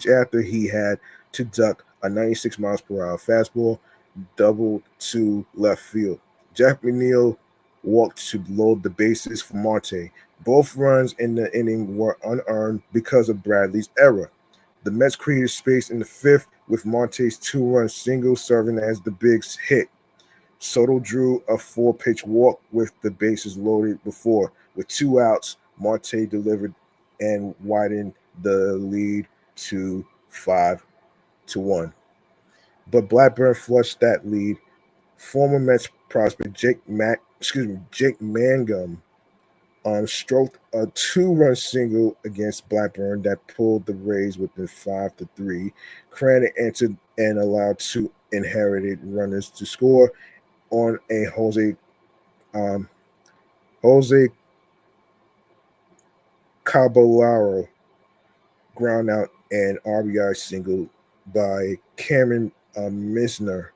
after he had to duck a 96 miles per hour fastball double to left field. Jack McNeil walked to load the bases for Marte. Both runs in the inning were unearned because of Bradley's error. The Mets created space in the 5th with Marte's 2-run single serving as the big hit. Soto drew a 4-pitch walk with the bases loaded before. With 2 outs, Marte delivered and widened the lead to 5-1. But Blackburn flushed that lead. Former Mets prospect Jake Mangum stroked a 2-run single against Blackburn that pulled the Rays within 5-3. Cranach entered and allowed 2 inherited runners to score on a Jose Caballero ground out and RBI single by Cameron Misner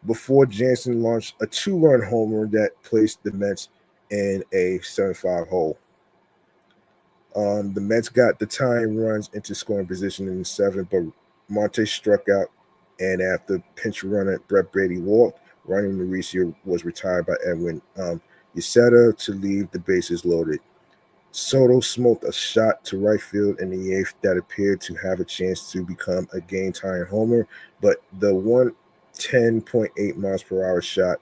before Jansen launched a 2-run homer that placed the Mets in a 7-5 hole. The Mets got the tying runs into scoring position in the 7th, but Marte struck out, and after pinch runner Brett Brady walked, Ronnie Mauricio was retired by Edwin Yeseda to leave the bases loaded. Soto smoked a shot to right field in the 8th that appeared to have a chance to become a game-tying homer, but the 110.8 miles per hour shot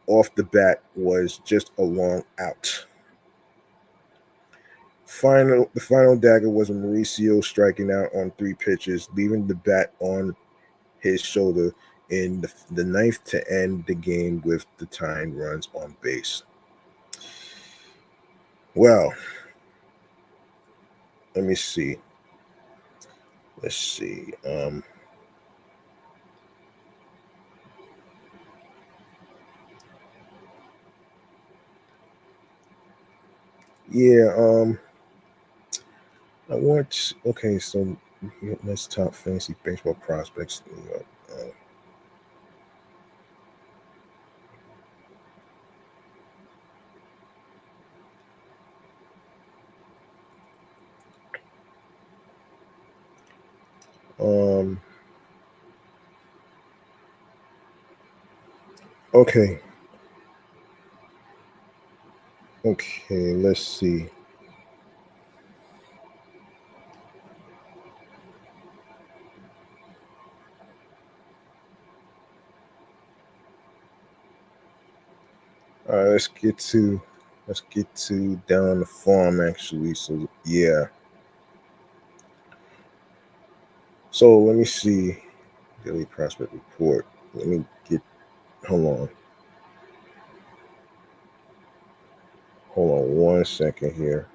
off the bat was just a long out. The final dagger was Mauricio striking out on 3 pitches, leaving the bat on his shoulder in the 9th to end the game with the tying runs on base. Well, let me see. Let's see. I want. Okay, so let's top fantasy baseball prospects. Okay. Okay, let's see. All right, let's get to down the farm actually. So yeah. So let me see. Daily prospect report. Let me get. Hold on 1 second here.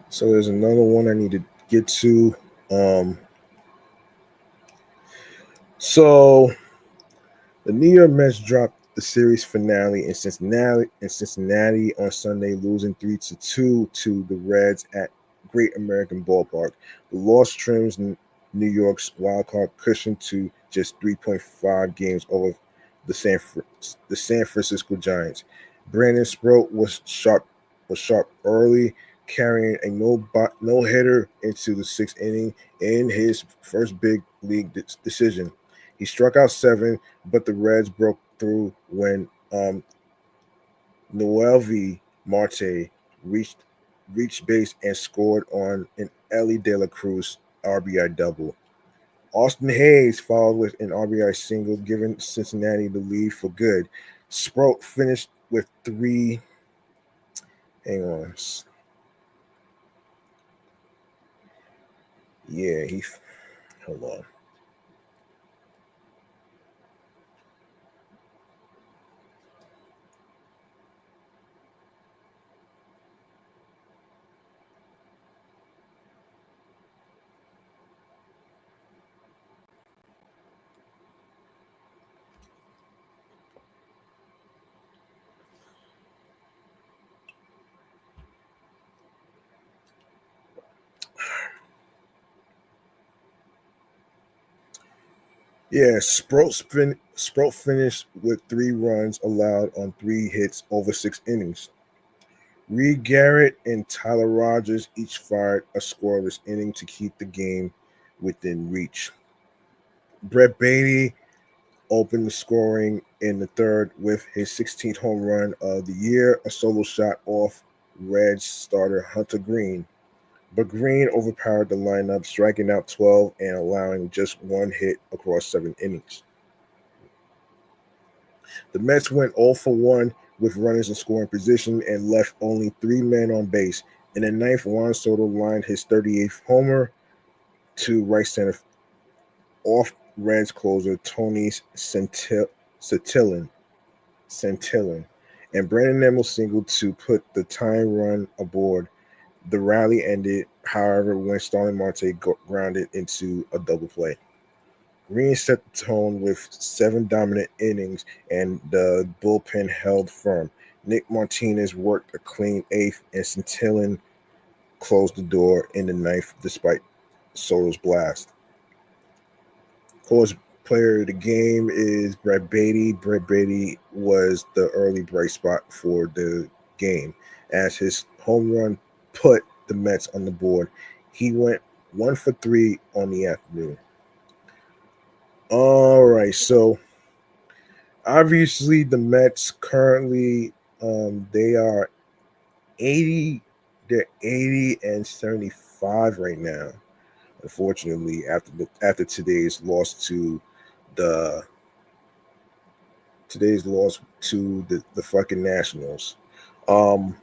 So there's another one I need to get to. So the New York Mets dropped the series finale in Cincinnati on Sunday, losing 3-2 to the Reds at Great American Ballpark. The loss trims New York's wildcard cushion to just 3.5 games over the San Francisco Giants. Brandon Sproat was sharp early, carrying a no hitter into the sixth inning in his first big league decision. He struck out 7, but the Reds broke through when Noelvi Marte reached base and scored on an Ellie De La Cruz RBI double. Austin Hayes followed with an RBI single, giving Cincinnati the lead for good. Sproat finished with 3. Hang on. Yeah, hold on. Yeah, Sproat finished with 3 runs allowed on 3 hits over 6 innings. Reed Garrett and Tyler Rogers each fired a scoreless inning to keep the game within reach. Brett Baty opened the scoring in the third with his 16th home run of the year, a solo shot off Reds starter Hunter Green. But Green overpowered the lineup, striking out 12 and allowing just 1 hit across 7 innings. The Mets went 0 for 1 with runners in scoring position and left only 3 men on base. In the ninth, Juan Soto lined his 38th homer to right center off Reds closer Tony Santillan, and Brandon Nimmo singled to put the tying run aboard. The rally ended, however, when Starling Marte grounded into a double play. Green set the tone with 7 dominant innings, and the bullpen held firm. Nick Martinez worked a clean 8th, and Santillan closed the door in the 9th despite Soto's blast. Of course, player of the game is Brett Baty. Brett Baty was the early bright spot for the game, as his home run put the Mets on the board. He went 1 for 3 on the afternoon. All right, so obviously the Mets currently they are 80 they're 80 and 75 right now. Unfortunately, after the today's loss to the fucking Nationals. Um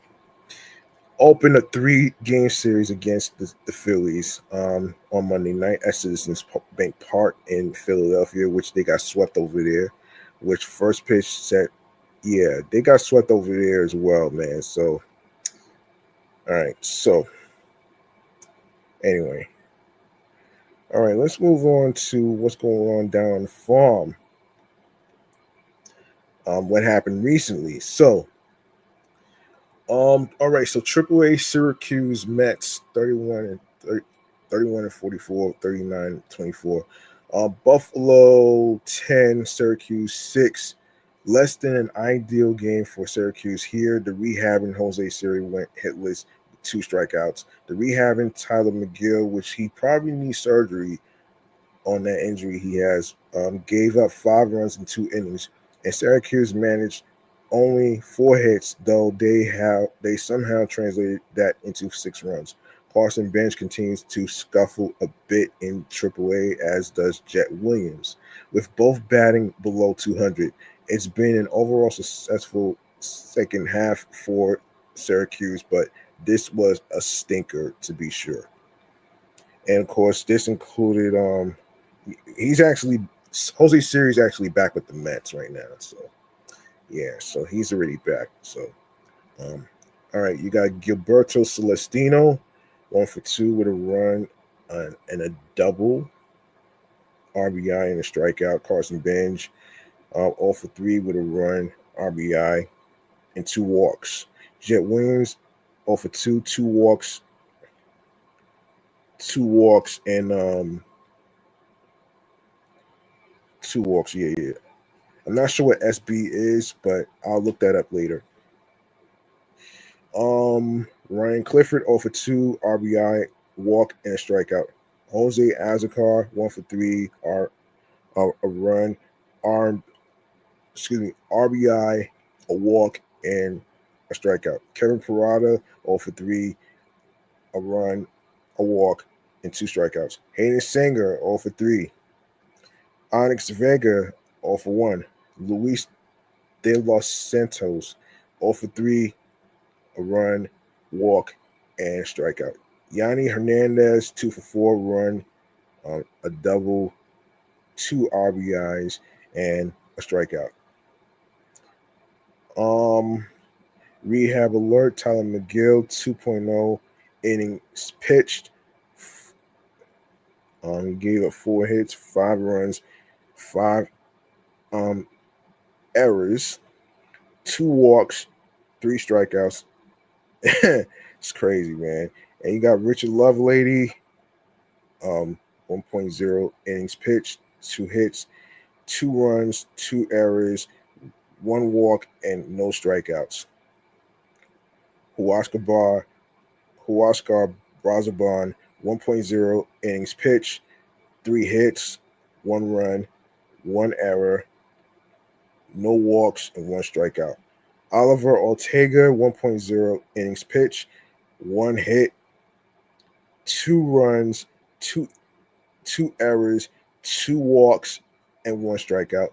Opened a 3-game series against the Phillies on Monday night at Citizens Bank Park in Philadelphia, which they got swept over there. Which first pitch set, yeah, they got swept over there as well, man. So, all right. So, anyway, all right. Let's move on to what's going on down on the farm. What happened recently? So, all right. So AAA Syracuse Mets 31 and 44, 39-24. Buffalo 10, Syracuse 6. Less than an ideal game for Syracuse here. The rehabbing Jose Siri went hitless with 2 strikeouts. The rehabbing Tyler McGill, which he probably needs surgery on that injury he has, gave up 5 runs in 2 innings. And Syracuse managed only 4 hits, though they somehow translated that into 6 runs. Carson Bench continues to scuffle a bit in AAA, as does Jet Williams. With both batting below 200, it's been an overall successful second half for Syracuse, but this was a stinker to be sure. And of course, this included Jose Siri's actually back with the Mets right now. So yeah, so he's already back. So all right, you got Gilberto Celestino, 1 for 2 with a run and a double, RBI and a strikeout. Carson Bench, 0 for 3 with a run, RBI, and 2 walks. Jet Williams, 0 for 2, 2 walks, 2 walks, and 2 walks. Yeah. I'm not sure what SB is, but I'll look that up later. Ryan Clifford 0 for 2, RBI, walk, and a strikeout. Jose Azocar 1 for 3, a run, RBI, a walk, and a strikeout. Kevin Parada 0 for 3, a run, a walk, and 2 strikeouts. Hayden Sanger 0 for 3. Onyx Vega 0 for 1. Luis De Los Santos 0 for 3, a run, walk, and strikeout. Yanni Hernandez 2 for 4, run, a double, 2 RBIs, and a strikeout. Rehab alert, Tyler McGill 2.0 innings pitched. He gave up 4 hits, 5 runs, 5 errors, 2 walks, 3 strikeouts. It's crazy, man. And you got Richard Lovelady, 1.0 innings pitched, 2 hits, 2 runs, 2 errors, 1 walk, and no strikeouts. Huascar Brazaban, 1.0 innings pitched, 3 hits, 1 run, 1 error, no walks, and 1 strikeout. Oliver Ortega, 1.0 innings pitched, 1 hit, 2 runs, 2 errors, 2 walks, and 1 strikeout.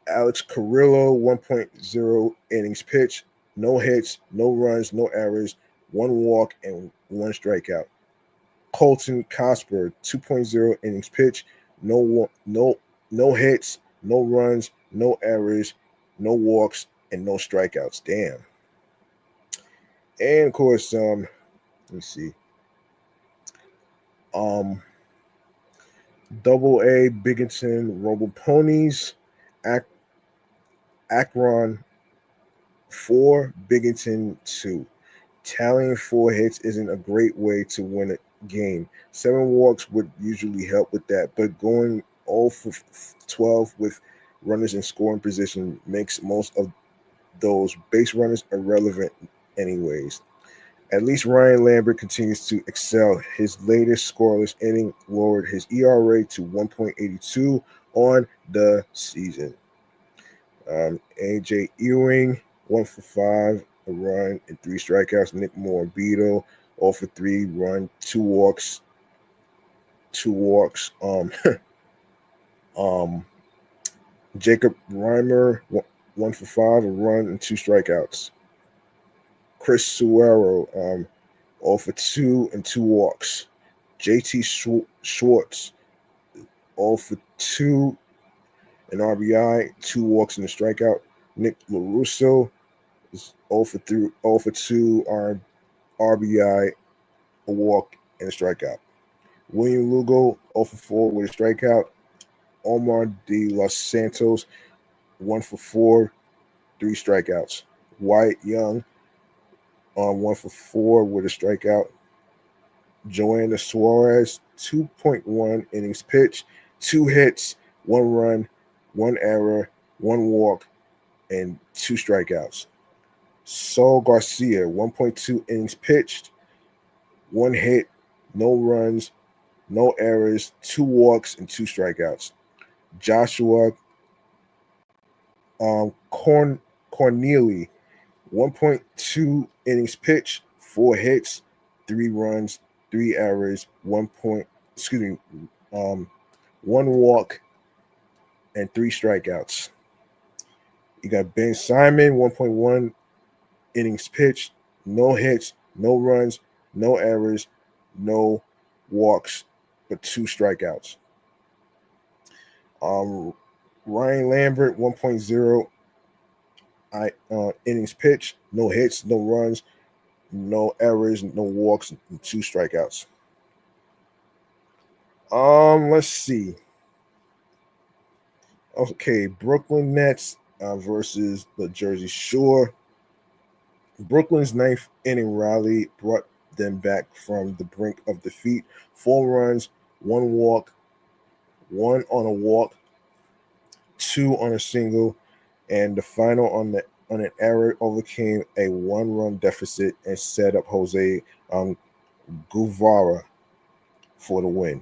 Alex Carrillo, 1.0 innings pitched, no hits, no runs, no errors, 1 walk, and 1 strikeout. Colton Cosper, 2.0 innings pitched, no hits, no runs, no errors, no walks, and no strikeouts. Damn. And of course, let me see. Double A Binghamton Robo Ponies, Akron 4, Binghamton 2. Tallying 4 hits isn't a great way to win a game. 7 walks would usually help with that, but going 0 for 12 with runners in scoring position makes most of those base runners irrelevant anyways. At least Ryan Lambert continues to excel. His latest scoreless inning lowered his ERA to 1.82 on the season. AJ Ewing, 1 for 5, a run, and 3 strikeouts. Nick Morabito, 0 for 3, run, 2 walks. Jacob Reimer, 1 for 5, a run, and 2 strikeouts. Chris Suero, 0 for 2 and 2 walks. JT Schwartz, 0 for 2, an RBI, 2 walks and a strikeout. Nick LaRusso is 0 for 3, 0 for 2, RBI, a walk, and a strikeout. William Lugo, 0 for 4 with a strikeout. Omar De Los Santos, 1 for 4, 3 strikeouts. Wyatt Young, 1 for 4 with a strikeout. Joanna Suarez, 2.1 innings pitched, 2 hits, 1 run, 1 error, 1 walk, and 2 strikeouts. Saul Garcia, 1.2 innings pitched, 1 hit, no runs, no errors, 2 walks, and 2 strikeouts. Joshua Corneli, 1.2 innings pitched, 4 hits, 3 runs, 3 errors, 1 walk, and 3 strikeouts. You got Ben Simon, 1.1 innings pitched, no hits, no runs, no errors, no walks, but 2 strikeouts. Ryan Lambert, 1.0 innings pitched, no hits, no runs, no errors, no walks, and 2 strikeouts. Let's see. Okay, Brooklyn Nets versus the Jersey Shore. Brooklyn's 9th inning rally brought them back from the brink of defeat. 4 runs, 1 walk, 1 on a walk, 2 on a single, and the final on an error overcame a 1-run deficit and set up Jose Guevara for the win.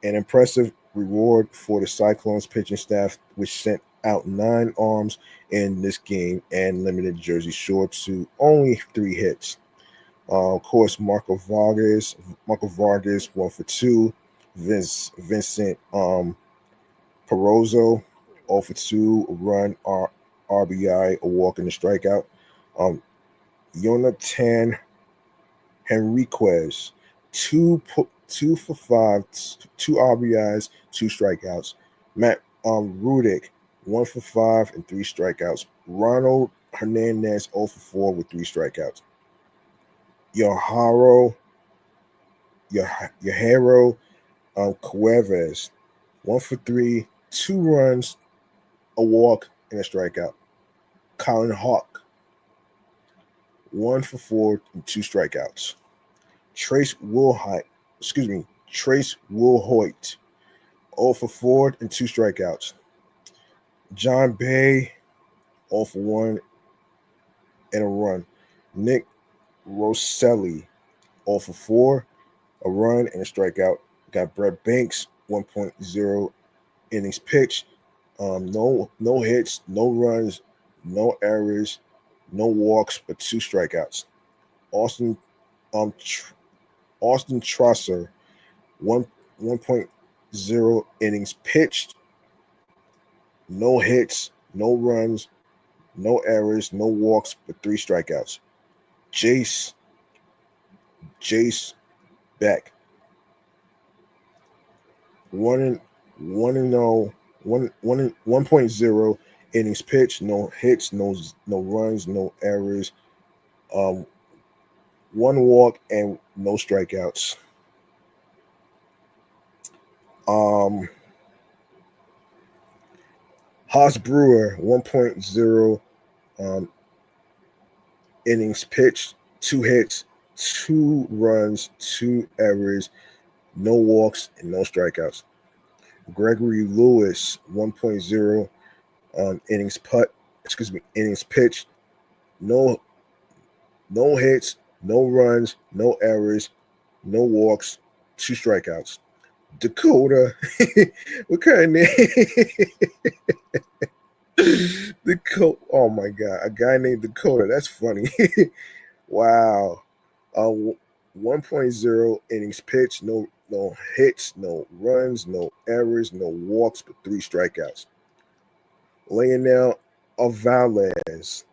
An impressive reward for the Cyclones pitching staff, which sent out 9 arms in this game and limited Jersey Shore to only 3 hits. Of course, Marco Vargas 1 for 2. Vincent Perozzo 0 for 2, a run, RBI, a walk, and a strikeout. Jonathan Henriquez 2 for 5, 2 RBIs, 2 strikeouts. Matt Rudick 1 for 5 and 3 strikeouts. Ronald Hernandez 0 for 4 with 3 strikeouts. Yahiro Cuevas 1 for 3, 2 runs, a walk, and a strikeout. Colin Hawk 1 for 4 and 2 strikeouts. Trace Wilhoit 0 for 4 and 2 strikeouts. John Bay 0 for 1 and a run. Nick Rosselli 0 for 4, a run and a strikeout. Got Brett Banks 1.0 innings pitched. No hits, no runs, no errors, no walks, but 2 strikeouts. Austin Trosser 1.0 innings pitched. No hits, no runs, no errors, no walks, but 3 strikeouts. Jace Beck 1.0 innings pitched, no hits, no runs, no errors, 1 walk, and no strikeouts. Haas Brewer 1.0 innings pitched, 2 hits, 2 runs, 2 errors, no walks, and no strikeouts. Gregory Lewis 1.0 innings pitched, no hits, no runs, no errors, no walks, 2 strikeouts. Dakota, what kind of name? Dakota, oh my God, a guy named Dakota. That's funny. Wow. 1.0 innings pitched, no hits, no runs, no errors, no walks, but 3 strikeouts. Leonel Avalez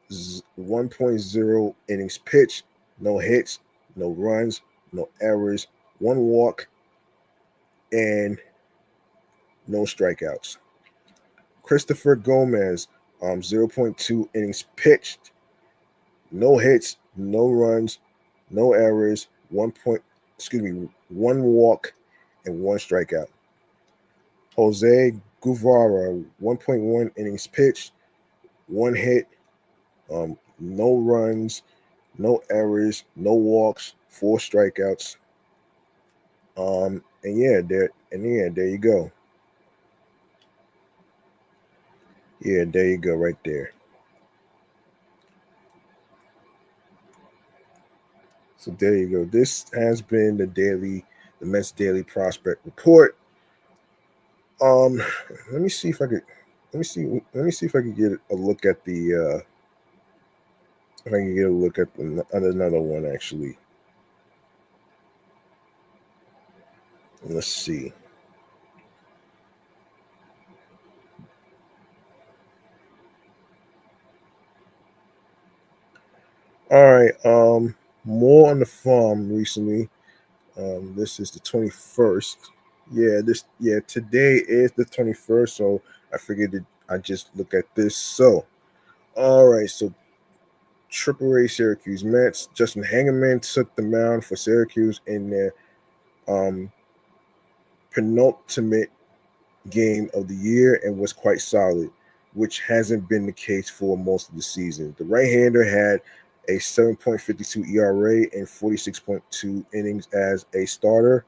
1.0 innings pitched, no hits, no runs, no errors, 1 walk, and no strikeouts. Christopher Gomez 0.2 innings pitched, no hits, no runs, no errors, 1 walk, and 1 strikeout. Jose Guevara 1.1 innings pitched, 1 hit, no runs, no errors, no walks, 4 strikeouts. There you go. Yeah, there you go, right there. So there you go. This has been the Mets Daily Prospect Report. Let me see if I could get a look at the if I can get a look at another one actually. Let's see. All right. More on the farm recently. This is the 21st. Today is the 21st, so I figured I just look at this. So, all right, so AAA Syracuse Mets. Justin Hangerman took the mound for Syracuse in their penultimate game of the year and was quite solid, which hasn't been the case for most of the season. The right-hander had a 7.52 ERA and 46.2 innings as a starter,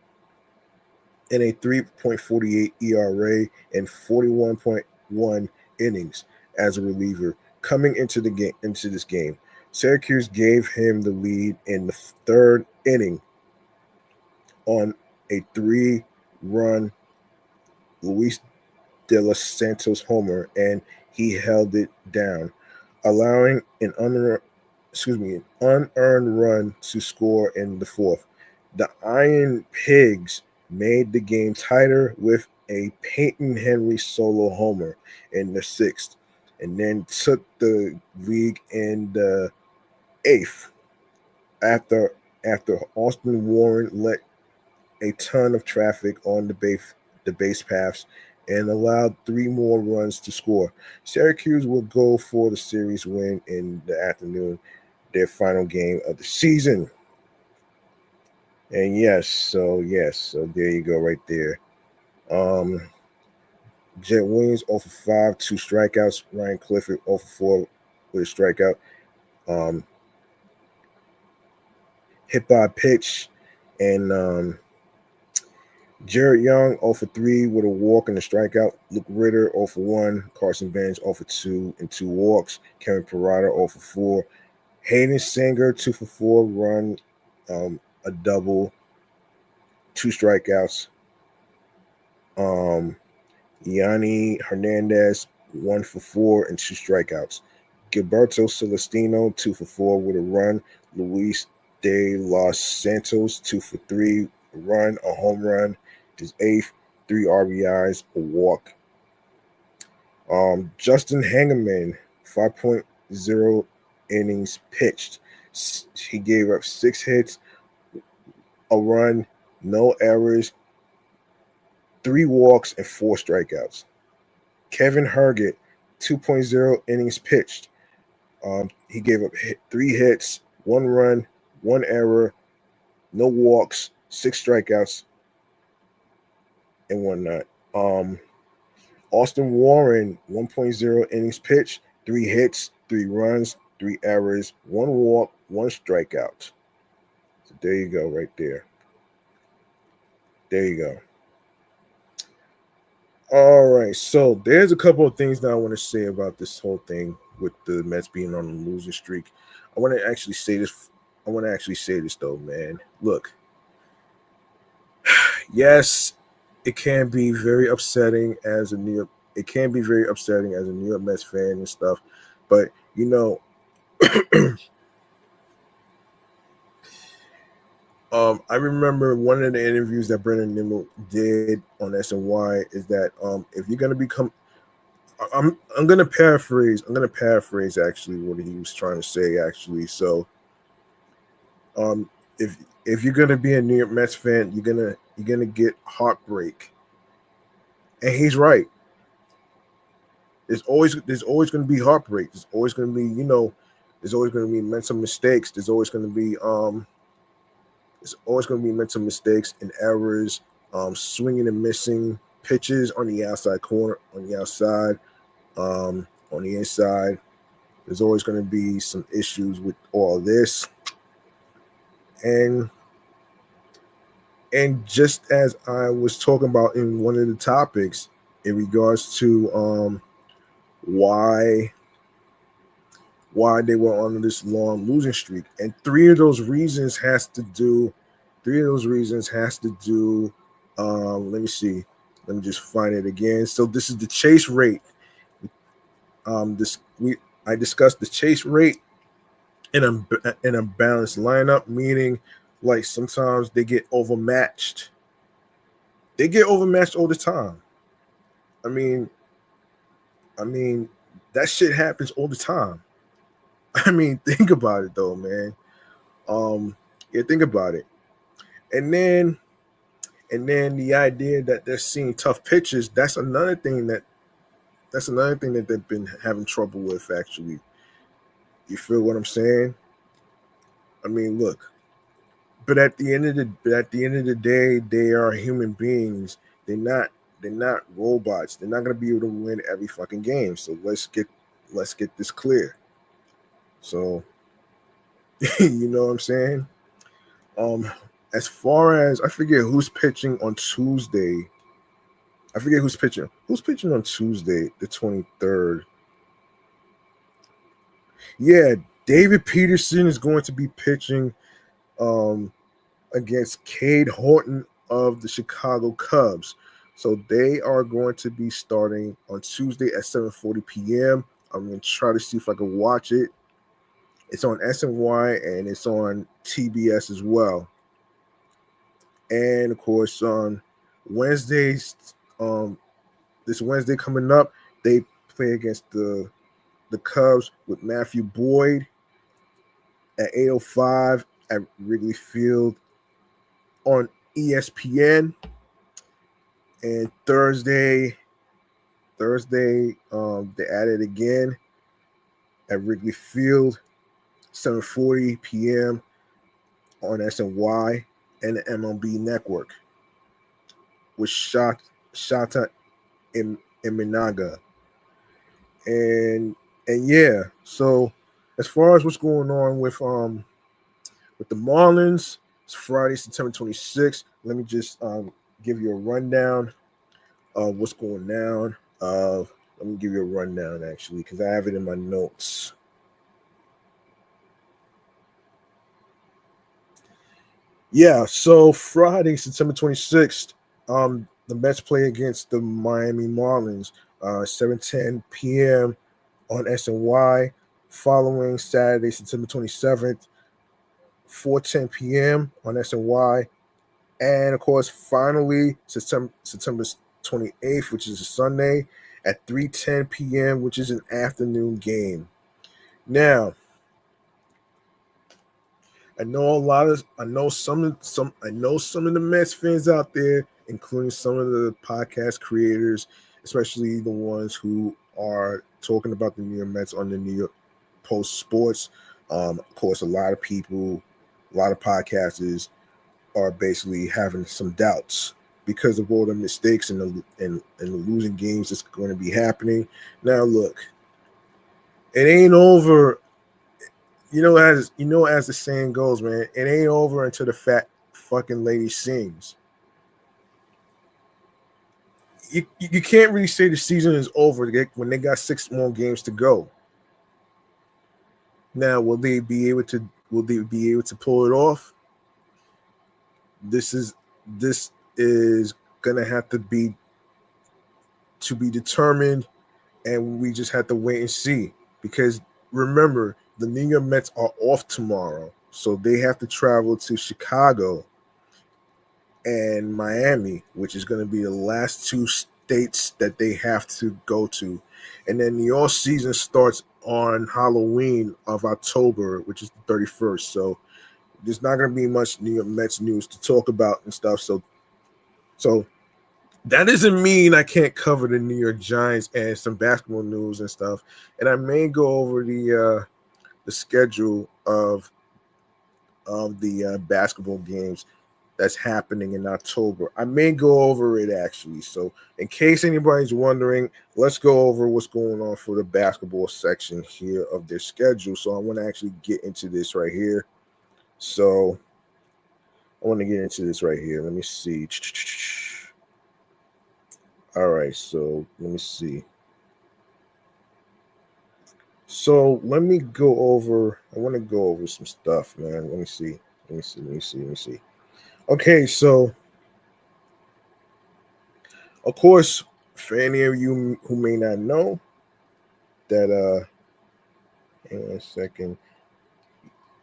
and a 3.48 ERA and 41.1 innings as a reliever. Coming into this game, Syracuse gave him the lead in the third inning on a 3-run Luis De Los Santos homer, and he held it down, allowing an unearned run to score in the fourth. The Iron Pigs made the game tighter with a Peyton Henry solo homer in the sixth, and then took the lead in the eighth after Austin Warren let a ton of traffic on the base paths and allowed 3 more runs to score. Syracuse will go for the series win in the afternoon, their final game of the season. And so there you go right there. Jet Williams 0 for 5, 2 strikeouts. Ryan Clifford 0 for 4 with a strikeout. Hit by pitch, and Jared Young 0 for 3 with a walk and a strikeout. Luke Ritter 0 for 1. Carson Bench 0 for 2 and 2 walks. Kevin Parada 0 for 4. Hayden Singer 2 for 4, run, a double, 2 strikeouts. Yanni Hernandez 1 for 4 and 2 strikeouts. Gilberto Celestino 2 for 4 with a run. Luis De Los Santos 2 for 3, a run, a home run, his eighth, 3 RBIs, a walk. Justin Hangerman 5.0 innings pitched. He gave up 6 hits, a run, no errors, 3 walks, and 4 strikeouts. Kevin Herget, 2.0 innings pitched. He gave up 3 hits, 1 run, 1 error, no walks, 6 strikeouts, and whatnot. Austin Warren, 1.0 innings pitched, 3 hits, 3 runs, 3 errors, 1 walk, 1 strikeout. So there you go, right there. There you go. All right, so there's a couple of things that I want to say about this whole thing with the Mets being on a losing streak. I want to actually say this though, man. Look, yes, it can be very upsetting as a New York. It can be very upsetting as a New York Mets fan and stuff, but you know, I remember one of the interviews that Brendan Nimmo did on SNY is that if you're gonna become, I'm gonna paraphrase. I'm gonna paraphrase actually what he was trying to say actually. So, if you're gonna be a New York Mets fan, you're gonna get heartbreak, and he's right. There's always going to be heartbreak. There's always going to be there's always going to be mental mistakes. There's always going to be mental mistakes and errors, swinging and missing pitches on the outside corner, on the outside, on the inside. There's always going to be some issues with all this, and just as I was talking about in one of the topics in regards to why they were on this long losing streak, and three of those reasons has to do. Let me see. Let me just find it again. So this is the chase rate. I discussed the chase rate in a balanced lineup, meaning like sometimes they get overmatched. They get overmatched all the time. I mean that shit happens all the time. I mean, think about it though, man. Yeah, think about it. And then the idea that they're seeing tough pitches, that's another thing that they've been having trouble with actually. You feel what I'm saying? I mean, look, but at the end of the day, they are human beings. They're not robots. They're not going to be able to win every fucking game. So let's get this clear. So You know what I'm saying? As far as I forget who's pitching on Tuesday. I forget who's pitching. Who's pitching on Tuesday, the 23rd? Yeah, David Peterson is going to be pitching um, against Cade Horton of the Chicago Cubs. So they are going to be starting on Tuesday at 7:40 p.m. I'm going to try to see if I can watch it. It's on SNY and it's on TBS as well. And of course, on Wednesdays, this Wednesday coming up, they play against the Cubs with Matthew Boyd at 8:05 at Wrigley Field on ESPN. And Thursday, they added again at Wrigley Field, 7:40 p.m. on SNY and the MLB Network with Shata Iminaga. And yeah, so as far as what's going on with the Marlins, it's Friday, September 26th. Let me just give you a rundown of what's going down. Let me give you a rundown actually, because I have it in my notes. Yeah, so Friday, September 26th, the Mets play against the Miami Marlins, 7:10 p.m. on SNY. Following Saturday, September 27th, 4:10 p.m. on SNY. And of course, finally, September 28th, which is a Sunday, at 3:10 p.m., which is an afternoon game. Now, I know some of the Mets fans out there, including some of the podcast creators, especially the ones who are talking about the New York Mets on the New York Post Sports. Of course, a lot of people, a lot of podcasters are basically having some doubts because of all the mistakes and the losing games that's going to be happening. Now, look, it ain't over. As the saying goes, man, it ain't over until the fat fucking lady sings. You can't really say the season is over when they got 6 more games to go. Now, will they be able to? Will they be able to pull it off? This is gonna have to be determined, and we just have to wait and see. Because remember, the New York Mets are off tomorrow, so they have to travel to Chicago and Miami, which is going to be the last 2 states that they have to go to. And then the all season starts on Halloween of October, which is the 31st. So there's not going to be much New York Mets news to talk about and stuff. So that doesn't mean I can't cover the New York Giants and some basketball news and stuff. And I may go over the schedule of the basketball games that's happening in October. I may go over it actually. So, in case anybody's wondering, let's go over what's going on for the basketball section here of their schedule. So, I want to actually get into this right here. So, I want to get into this right here. Let me see. All right. So, let me see. So, let me go over. I want to go over some stuff, man. Let me see. Let me see. Okay. So, of course, for any of you who may not know, that hang on a second,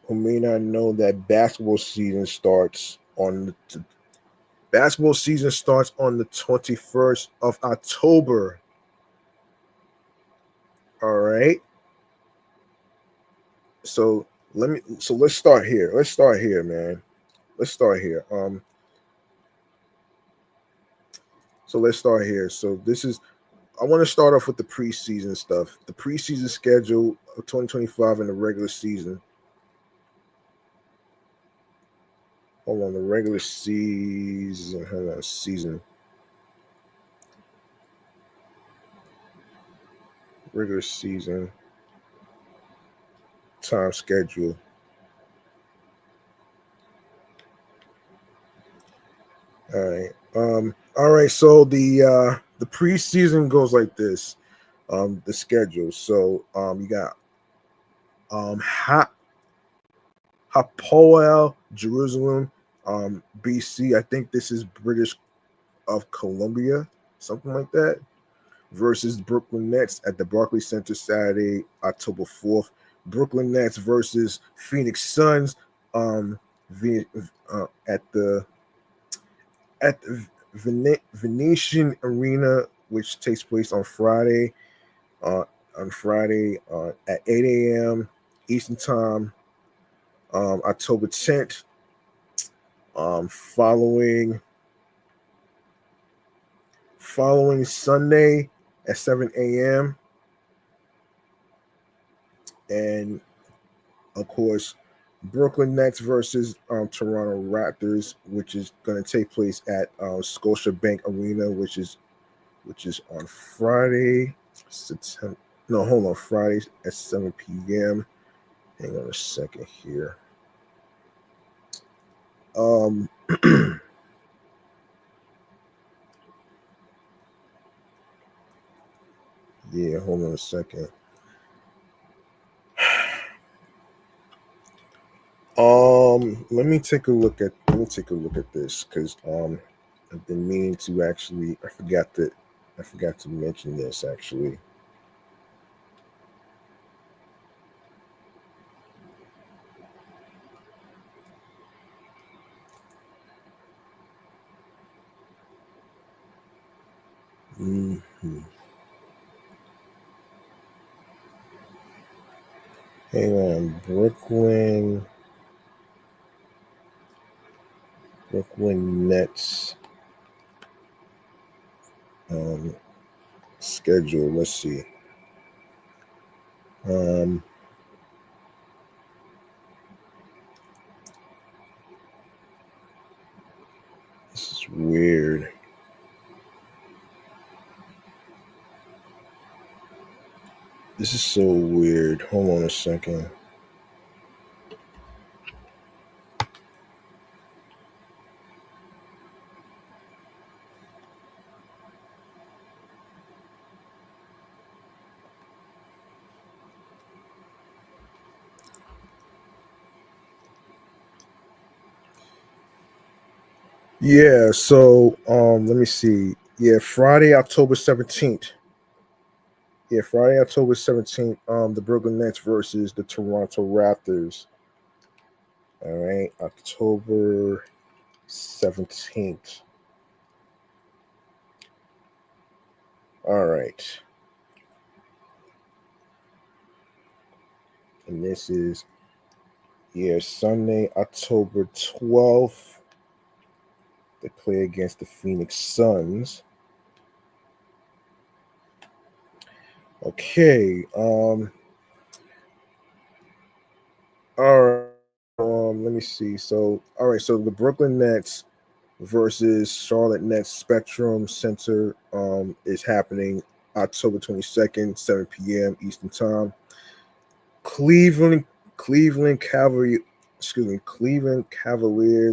who may not know that basketball season starts on the 21st of October. All right. So let's start here. Let's start here, man. Let's start here. So let's start here. So this is I want to start off with the preseason stuff. The preseason schedule of 2025 and the regular season. Hold on, the regular season. Hold on, season. Regular season time schedule. All right. All right. So the preseason goes like this. The schedule. So you got Hapoel Jerusalem, BC. I think this is British of Columbia, something like that. Versus Brooklyn Nets at the Barclays Center Saturday, October 4th. Brooklyn Nets versus Phoenix Suns at the Venetian Arena, which takes place on Friday. Uh, at 8 a.m. Eastern Time, October 10th. Following Sunday at 7 a.m. And of course, Brooklyn Nets versus Toronto Raptors, which is going to take place at Scotiabank Arena, which is on Friday, September. No, hold on, Friday at 7 p.m. Hang on a second here. Yeah, hold on a second. Let me take a look at this because I've been meaning to actually. I forgot to mention this actually. Mm-hmm. Hang on, Brooklyn Nets schedule. Let's see. This is weird. This is so weird. Hold on a second. Yeah, so let me see. Yeah, Friday, October 17th. Yeah, Friday, October 17th, the Brooklyn Nets versus the Toronto Raptors. All right, October 17th. All right. And this is Sunday, October 12th. They play against the Phoenix Suns. Okay. All right. Let me see. So, all right. So the Brooklyn Nets versus Charlotte Nets Spectrum Center is happening October 22nd, 7 p.m. Eastern Time. Cleveland Cleveland Cavaliers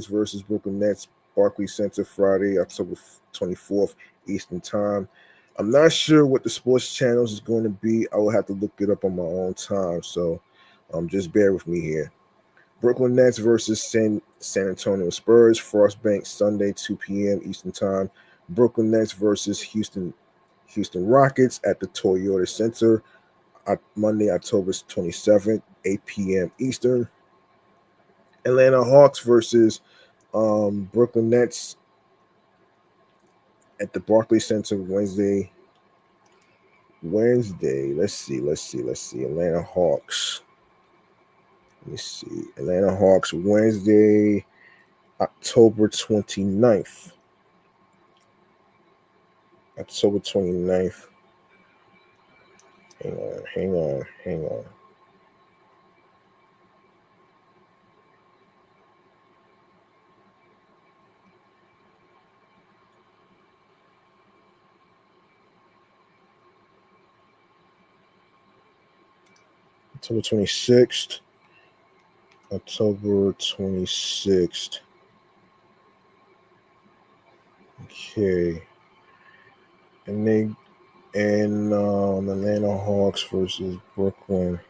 versus Brooklyn Nets Barclays Center Friday, October 24th Eastern Time. I'm not sure what the sports channels is going to be. I will have to look it up on my own time. So just bear with me here. Brooklyn Nets versus San Antonio Spurs, Frostbank Sunday, 2 p.m. Eastern Time. Brooklyn Nets versus Houston Rockets at the Toyota Center, Monday, October 27th, 8 p.m. Eastern. Atlanta Hawks versus Brooklyn Nets at the Barclays Center Wednesday. Let's see. Atlanta Hawks. Let me see. Atlanta Hawks Wednesday, October 29th. October 29th. Hang on. October 26th. October 26th. Okay. And Atlanta Hawks versus Brooklyn.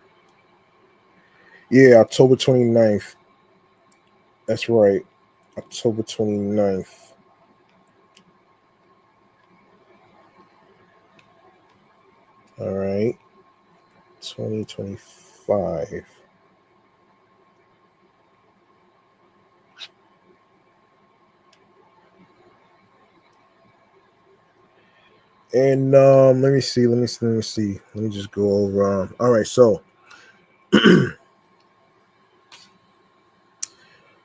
Yeah, October 29th. That's right. October 29th. All right. 2025. And let me see. Let me just go over. All right, so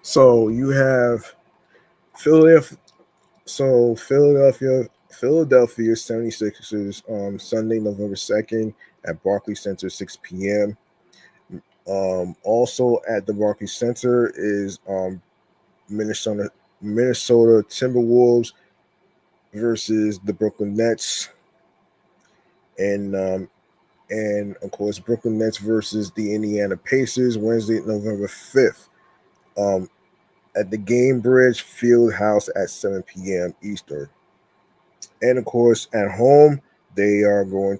so you have Philadelphia. So Philadelphia 76ers Sunday, November 2nd at Barclays Center, 6 p.m. Also at the Barclays Center is Minnesota Timberwolves versus the Brooklyn Nets, and of course Brooklyn Nets versus the Indiana Pacers Wednesday, November 5th. At the Gainbridge Field House at 7 p.m. Eastern. And of course, at home, they are going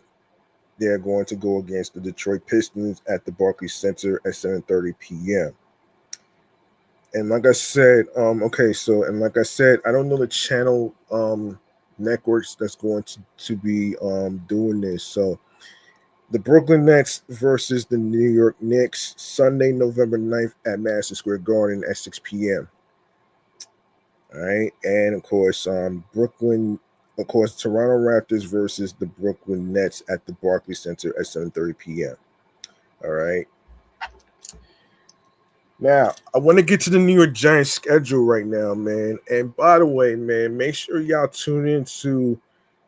to go against the Detroit Pistons at the Barclays Center at 7:30 p.m. And like I said, I don't know the channel networks that's going to be doing this. So the Brooklyn Nets versus the New York Knicks Sunday, November 9th at Madison Square Garden at 6 p.m. All right, and of course, Toronto Raptors versus the Brooklyn Nets at the Barclays Center at 7:30 p.m. All right. Now, I want to get to the New York Giants schedule right now, man. And by the way, man, make sure y'all tune into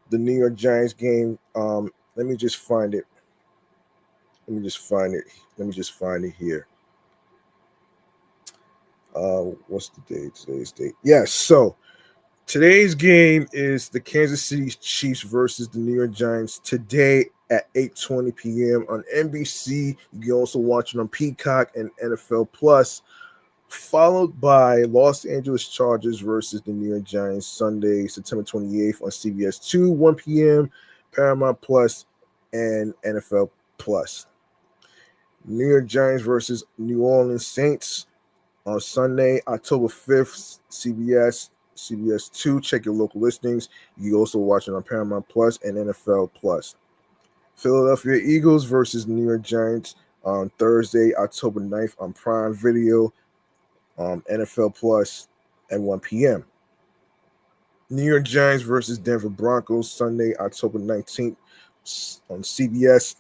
the New York Giants game. Let me just find it. Let me just find it here. What's the date? Today's date. Yes. So today's game is the Kansas City Chiefs versus the New York Giants today at 8:20 p.m. on NBC. You can also watch it on Peacock and NFL Plus, followed by Los Angeles Chargers versus the New York Giants Sunday, September 28th on CBS 2, 1 p.m., Paramount Plus, and NFL Plus. New York Giants versus New Orleans Saints on Sunday, October 5th, CBS 2. Check your local listings. You can also watch it on Paramount Plus and NFL Plus. Philadelphia Eagles versus New York Giants on Thursday, October 9th on Prime Video, NFL Plus at 1 p.m. New York Giants versus Denver Broncos Sunday, October 19th on CBS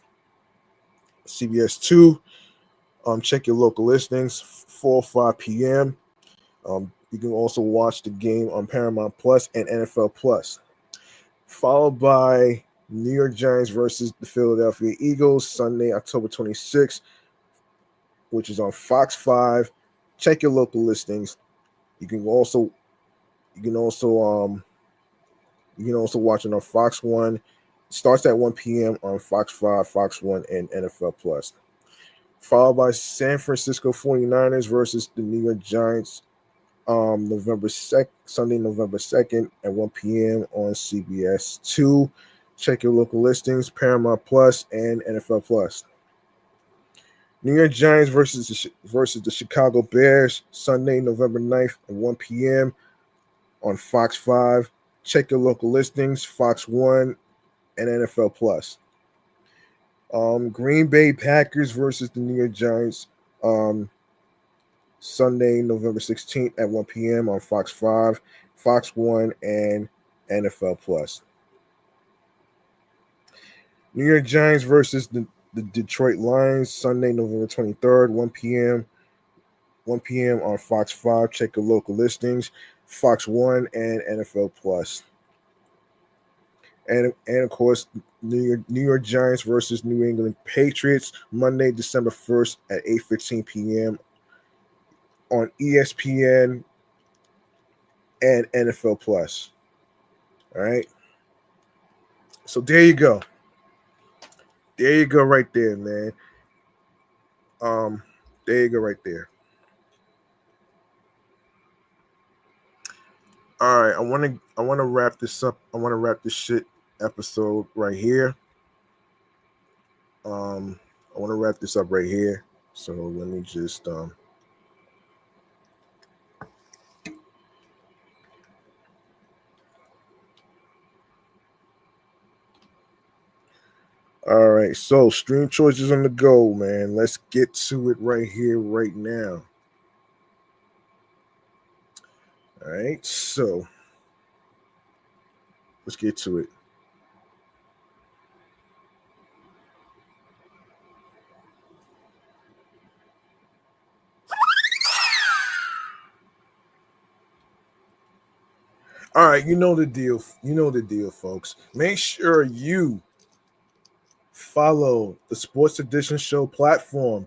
2. Check your local listings, 4 or 5 p.m. You can also watch the game on Paramount Plus and NFL Plus. Followed by New York Giants versus the Philadelphia Eagles Sunday, October 26th, which is on Fox 5. Check your local listings. You can also watch it on Fox 1. It starts at 1 p.m. on Fox 5, Fox 1, and NFL Plus. Followed by San Francisco 49ers versus the New York Giants Sunday, November 2nd at 1 p.m. on CBS 2. Check your local listings, Paramount Plus and NFL Plus. New York Giants versus the Chicago Bears Sunday, November 9th at 1 p.m. on Fox 5. Check your local listings, Fox 1 and NFL Plus. Green Bay Packers versus the New York Giants Sunday, November 16th at 1 p.m. on Fox 5, Fox 1, and NFL Plus. New York Giants versus the Detroit Lions Sunday, November 23rd, 1 p.m. 1 p.m. on Fox 5. Check your local listings, Fox 1 and NFL Plus. And of course, New York Giants versus New England Patriots Monday, December 1st at 8:15 p.m. on ESPN and NFL Plus. All right. So there you go. There you go right there, man. There you go right there. All right, I want to wrap this up. I want to wrap this shit episode right here. I want to wrap this up right here. So let me just all right, so stream choices on the go, man. Let's get to it right here, right now. All right, so let's get to it. All right, you know the deal. You know the deal, folks. Make sure you follow the Sports Edition Show platform.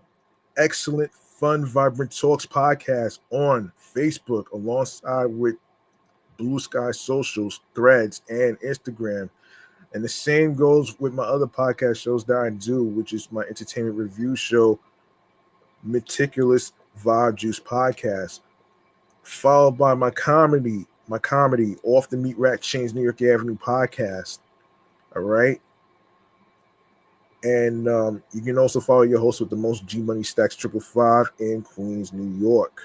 Excellent, fun, vibrant talks podcast on Facebook, alongside with Blue Sky Socials, Threads, and Instagram. And the same goes with my other podcast shows that I do, which is my entertainment review show, Meticulous Vibe Juice Podcast, followed by my comedy, Off the Meat Rack Chains New York Avenue podcast. All right. And you can also follow your host with the most G Money Stacks 555 in Queens, New York.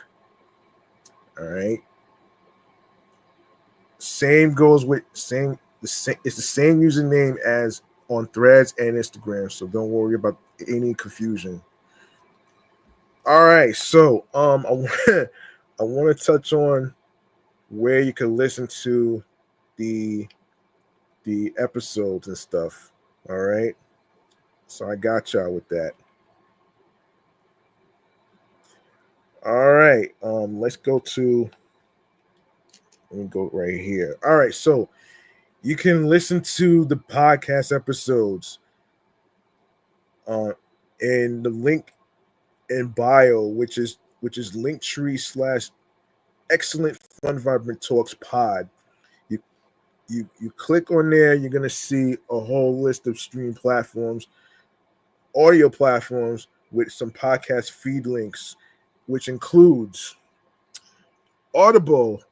All right. Same goes with same. It's the same username as on Threads and Instagram, so don't worry about any confusion. All right, so I want to touch on where you can listen to the episodes and stuff. All right, so I got y'all with that. All right, let's go to. Let me go right here. All right, so you can listen to the podcast episodes in the link in bio, which is Linktree / excellent fun vibrant talks pod. You click on there, you're gonna see a whole list of stream platforms, audio platforms with some podcast feed links, which includes Audible,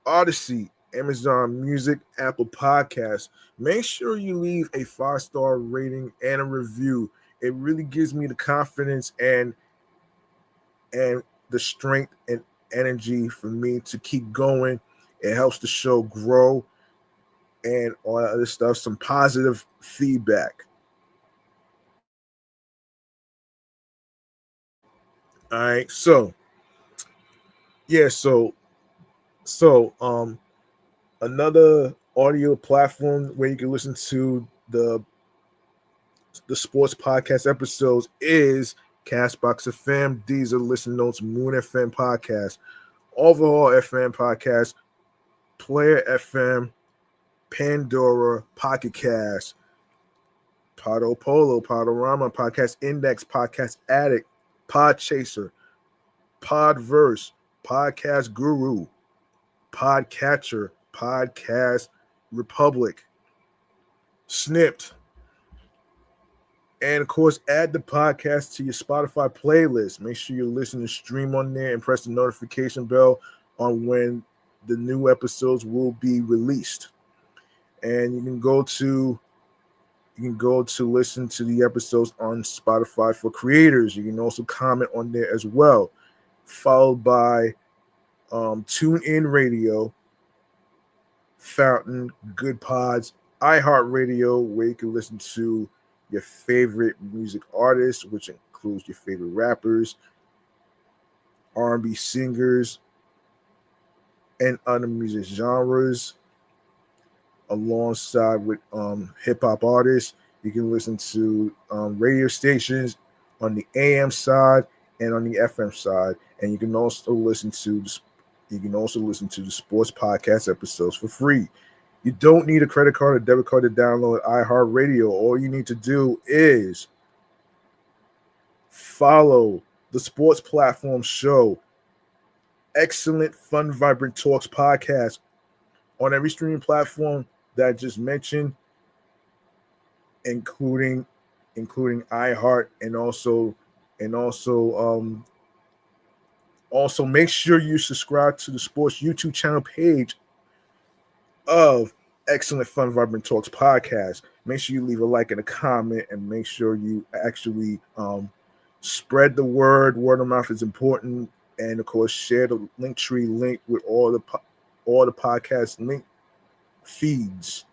Odyssey, Amazon Music, Apple Podcasts. Make sure you leave a 5-star rating and a review. It really gives me the confidence and the strength and energy for me to keep going. It helps the show grow and all that other stuff, some positive feedback. All right. So yeah, so another audio platform where you can listen to the sports podcast episodes is Castbox FM, Deezer, Listen Notes, Moon FM podcast, Overhaul FM podcast, Player FM, Pandora, Pocket Cast, Podo Polo, Podorama, Podcast Index, Podcast Addict, Podchaser, Podverse, Podcast Guru, Podcatcher, Podcast Republic, Snipped, and of course, add the podcast to your Spotify playlist. Make sure you listen to stream on there and press the notification bell on when the new episodes will be released. And you can go to listen to the episodes on Spotify for creators. You can also comment on there as well. Followed by TuneIn Radio, Fountain, Good Pods, iHeartRadio, where you can listen to your favorite music artists, which includes your favorite rappers, R&B singers, and other music genres, alongside with hip-hop artists. You can listen to radio stations on the AM side and on the FM side, and you can also listen to the sports podcast episodes for free. You don't need a credit card or debit card to download iHeartRadio. All you need to do is follow the sports platform show, Excellent Fun Vibrant Talks podcast, on every streaming platform that I just mentioned, including iHeart and also Also, make sure you subscribe to the sports YouTube channel page of Excellent Fun Vibrant Talks podcast. Make sure you leave a like and a comment, and make sure you actually spread the word. Word of mouth is important, and of course, share the Linktree link with all the podcast link feeds,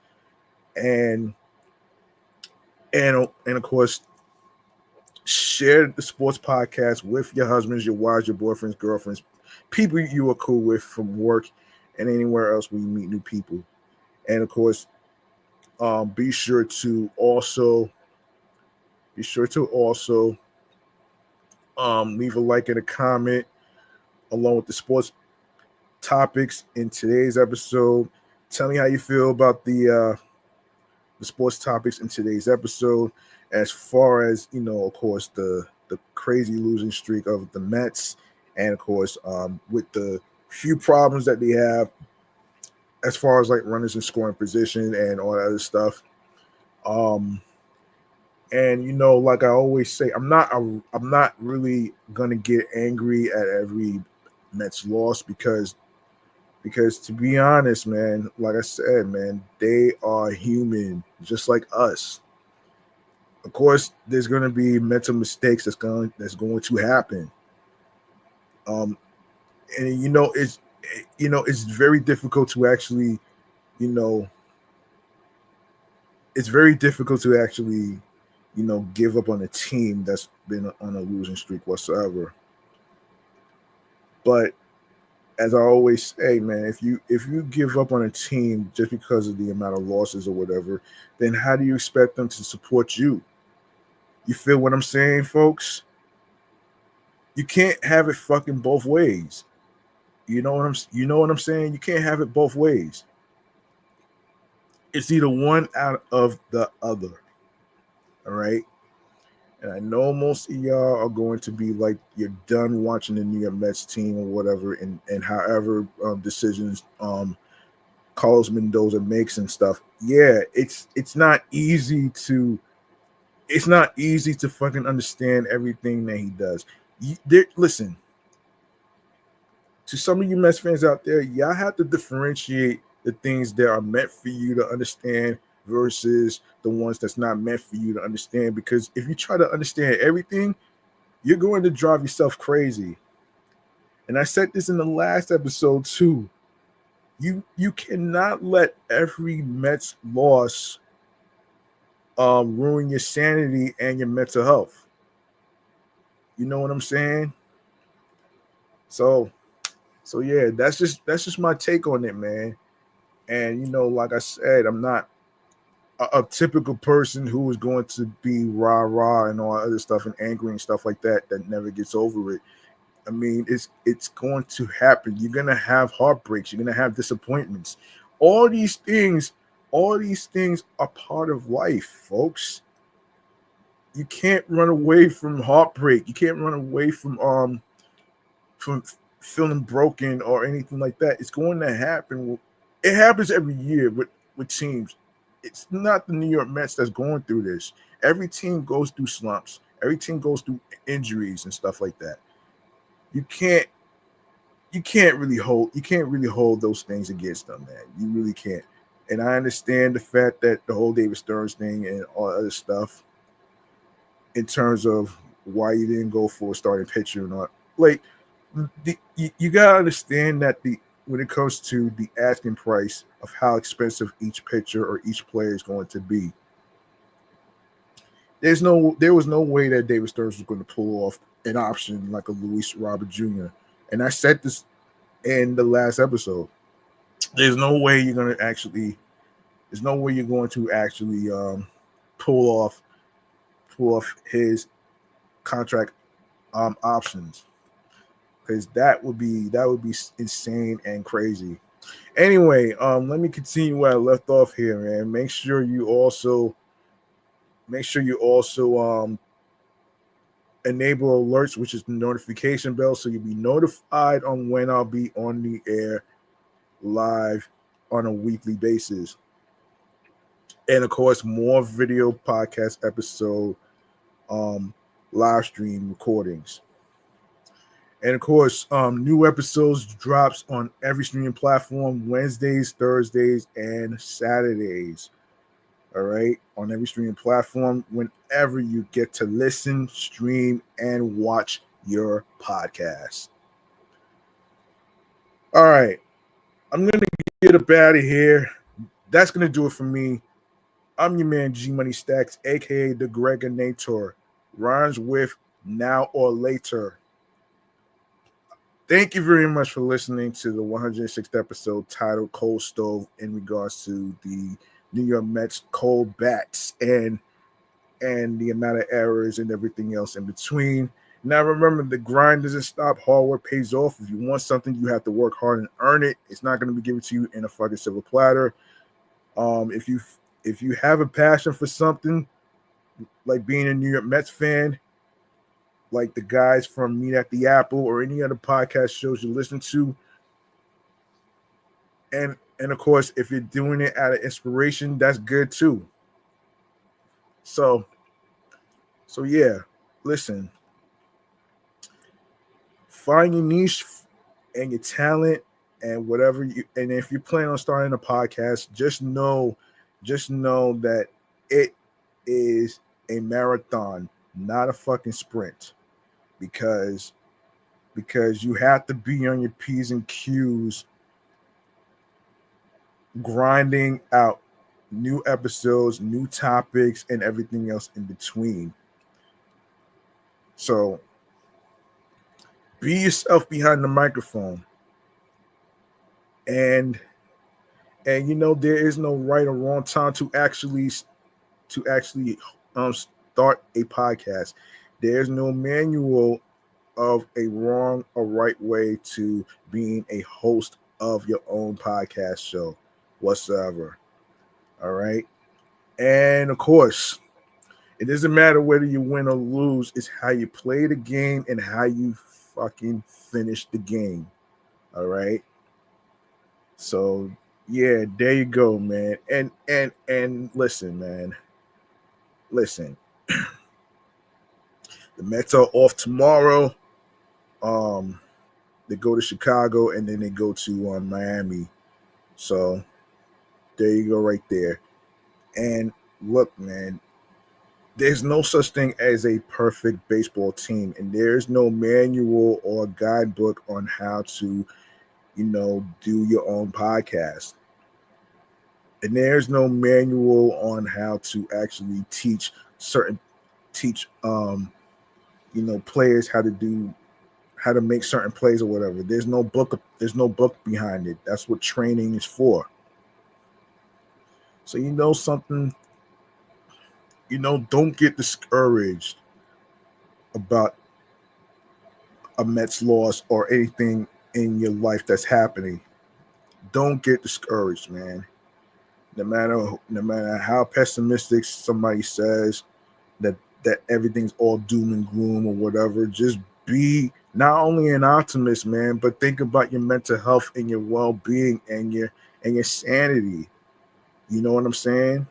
and of course, share the sports podcast with your husbands, your wives, your boyfriends, girlfriends, people you are cool with from work and anywhere else where you meet new people. And of course, be sure to also leave a like and a comment along with the sports topics in today's episode. Tell me how you feel about the sports topics in today's episode, as far as, of course, the crazy losing streak of the Mets, and of course, with the few problems that they have as far as like runners in scoring position and all that other stuff. And like I always say, I'm not really gonna get angry at every Mets loss, because to be honest, man, like I said, man, they are human just like us. Of course, there's going to be mental mistakes that's going to happen. And it's very difficult to actually, it's very difficult to actually, give up on a team that's been on a losing streak whatsoever. But as I always say, man, if you give up on a team just because of the amount of losses or whatever, then how do you expect them to support you? You feel what I'm saying, folks? You can't have it fucking both ways. You know what I'm saying? You can't have it both ways. It's either one out of the other. All right? And I know most of y'all are going to be like, you're done watching the New York Mets team or whatever, and however decisions Carlos Mendoza makes and stuff. Yeah, it's not easy to fucking understand everything that he does. Listen, to some of you Mets fans out there, y'all have to differentiate the things that are meant for you to understand versus the ones that's not meant for you to understand. Because if you try to understand everything, you're going to drive yourself crazy. And I said this in the last episode too. You cannot let every Mets loss ruin your sanity and your mental health. You know what I'm saying? So yeah, that's just my take on it, man. And like I said, I'm not a typical person who is going to be rah and all other stuff and angry and stuff like that never gets over it. I mean, it's going to happen. You're gonna have heartbreaks. You're gonna have disappointments. All these things are part of life, folks. You can't run away from heartbreak. You can't run away from feeling broken or anything like that. It's going to happen. It happens every year with teams. It's not the New York Mets that's going through this. Every team goes through slumps. Every team goes through injuries and stuff like that. You can't really hold those things against them, man. You really can't. And I understand the fact that the whole David Stearns thing and all other stuff, in terms of why you didn't go for a starting pitcher or not. Like, you gotta understand that when it comes to the asking price of how expensive each pitcher or each player is going to be, there was no way that David Stearns was going to pull off an option like a Luis Robert Jr. And I said this in the last episode. There's no way you're going to actually pull off his contract options, because that would be insane and crazy. Anyway, let me continue where I left off here, man. Make sure you also enable alerts, which is the notification bell, so you'll be notified on when I'll be on the air live on a weekly basis. And of course, more video podcast episode live stream recordings. And of course, new episodes drops on every streaming platform Wednesdays, Thursdays, and Saturdays. All right, on every streaming platform, whenever you get to listen, stream, and watch your podcast. All right, I'm gonna get up out of here. That's gonna do it for me. I'm your man G Money Stacks, aka the Gregonator. Rhymes with now or later. Thank you very much for listening to the 106th episode titled Cold Stove in regards to the New York Mets cold bats and the amount of errors and everything else in between. Now remember, the grind doesn't stop. Hard work pays off. If you want something, you have to work hard and earn it. It's not going to be given to you in a fucking silver platter. If you have a passion for something, like being a New York Mets fan, like the guys from Meet at the Apple or any other podcast shows you listen to, and of course, if you're doing it out of inspiration, that's good too. So yeah, listen, find your niche and your talent and whatever you. And if you plan on starting a podcast, just know that it is a marathon, not a fucking sprint, because you have to be on your P's and Q's, grinding out new episodes, new topics, and everything else in between. So be yourself behind the microphone. And you know, there is no right or wrong time to actually start a podcast. There's no manual of a wrong or right way to being a host of your own podcast show whatsoever. All right. And of course, it doesn't matter whether you win or lose, it's how you play the game and how you fucking finish the game. All right. So yeah, there you go, man. And listen, man. Listen. The Mets are off tomorrow. They go to Chicago and then they go to Miami. So there you go, right there. And look, man, there's no such thing as a perfect baseball team, and there's no manual or guidebook on how to, you know, do your own podcast. And there's no manual on how to actually teach you know, players how to make certain plays or whatever. There's no book behind it. That's what training is for. So you know something, you know, don't get discouraged about a Mets loss or anything in your life that's happening. Don't get discouraged, man. No matter how pessimistic somebody says that everything's all doom and gloom or whatever, just be not only an optimist, man, but think about your mental health and your well-being and your sanity. You know what I'm saying?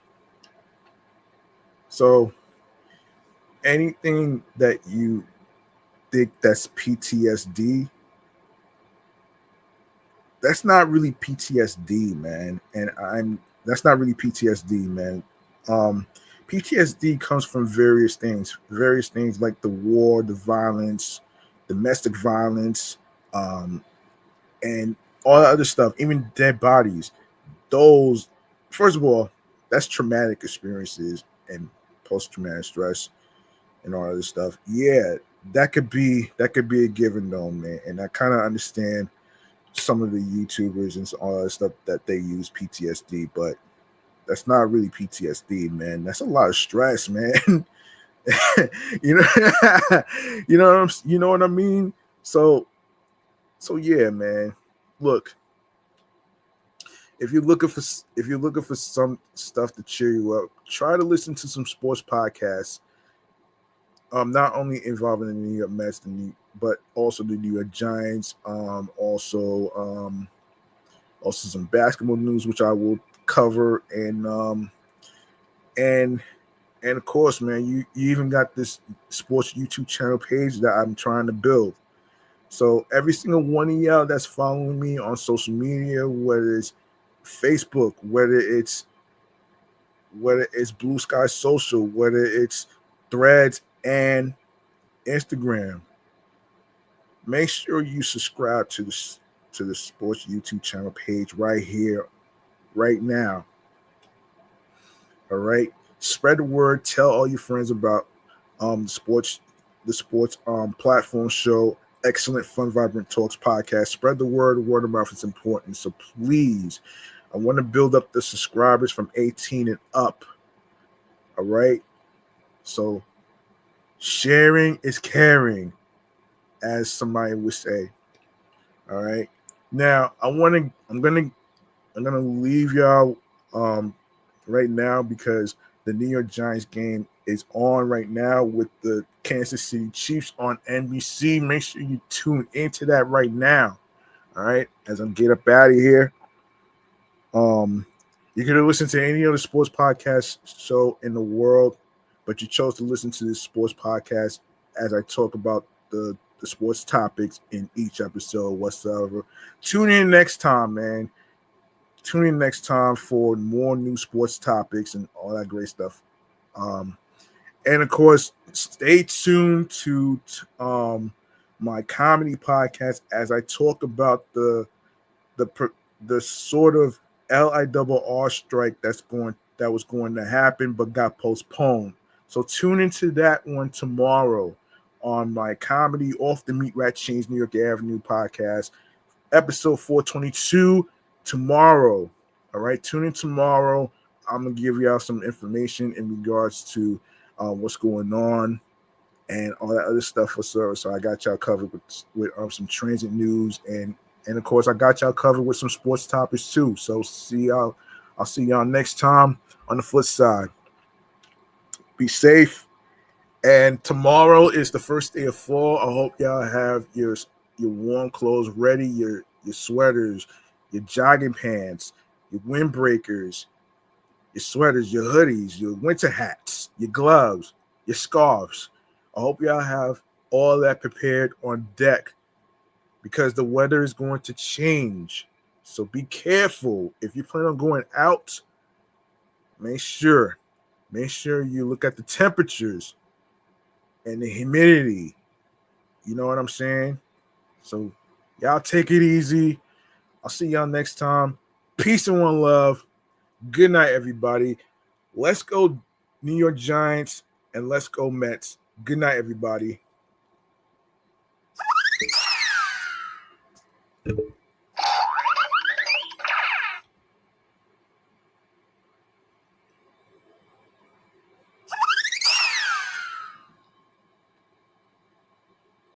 So anything that you think that's PTSD, that's not really PTSD, man. And that's not really PTSD, man. PTSD comes from various things like the war, the violence, domestic violence, and all that other stuff, even dead bodies. Those, first of all, that's traumatic experiences and post-traumatic stress and all other stuff. Yeah, that could be a given though, man. And I kind of understand some of the YouTubers and all that stuff that they use PTSD, but that's not really PTSD, man. That's a lot of stress, man. you know, you know what I mean. So yeah, man. Look, if you're looking for some stuff to cheer you up, try to listen to some sports podcasts. Not only involving the New York Mets, but also the New York Giants. Also some basketball news, which I will cover, and of course, man, you even got this sports YouTube channel page that I'm trying to build. So every single one of y'all that's following me on social media, whether it's Facebook, whether it's Blue Sky Social, whether it's Threads and Instagram, make sure you subscribe to the sports YouTube channel page right here, right now. All right. Spread the word. Tell all your friends about the sports platform show, Excellent Fun Vibrant Talks podcast. Spread the word. Word of mouth is important. So please, I want to build up the subscribers from 18 and up. All right. So sharing is caring, as somebody would say. All right. Now I'm gonna leave y'all right now because the New York Giants game is on right now with the Kansas City Chiefs on NBC. Make sure you tune into that right now. All right, as I'm get up out of here. You could have listened to any other sports podcast show in the world, but you chose to listen to this sports podcast as I talk about the sports topics in each episode whatsoever. Tune in next time, man. Tune in next time for more new sports topics and all that great stuff. And of course, stay tuned to my comedy podcast as I talk about the sort of LIRR strike that was going to happen but got postponed. So tune into that one tomorrow on my comedy Off the Meat Rat Chains New York Avenue podcast, episode 422 tomorrow. All right, tune in tomorrow. I'm gonna give y'all some information in regards to what's going on and all that other stuff for service. So I got y'all covered with some transit news and of course I got y'all covered with some sports topics too. So I'll see y'all next time on the flip side. Be safe. And tomorrow is the first day of fall. I hope y'all have your warm clothes ready, your sweaters, your jogging pants, your windbreakers, your sweaters, your hoodies, your winter hats, your gloves, your scarves. I hope y'all have all that prepared on deck because the weather is going to change. So be careful. If you plan on going out, make sure you look at the temperatures and the humidity. You know what I'm saying? So y'all take it easy. I'll see y'all next time. Peace and one love. Good night, everybody. Let's go New York Giants and let's go Mets. Good night, everybody.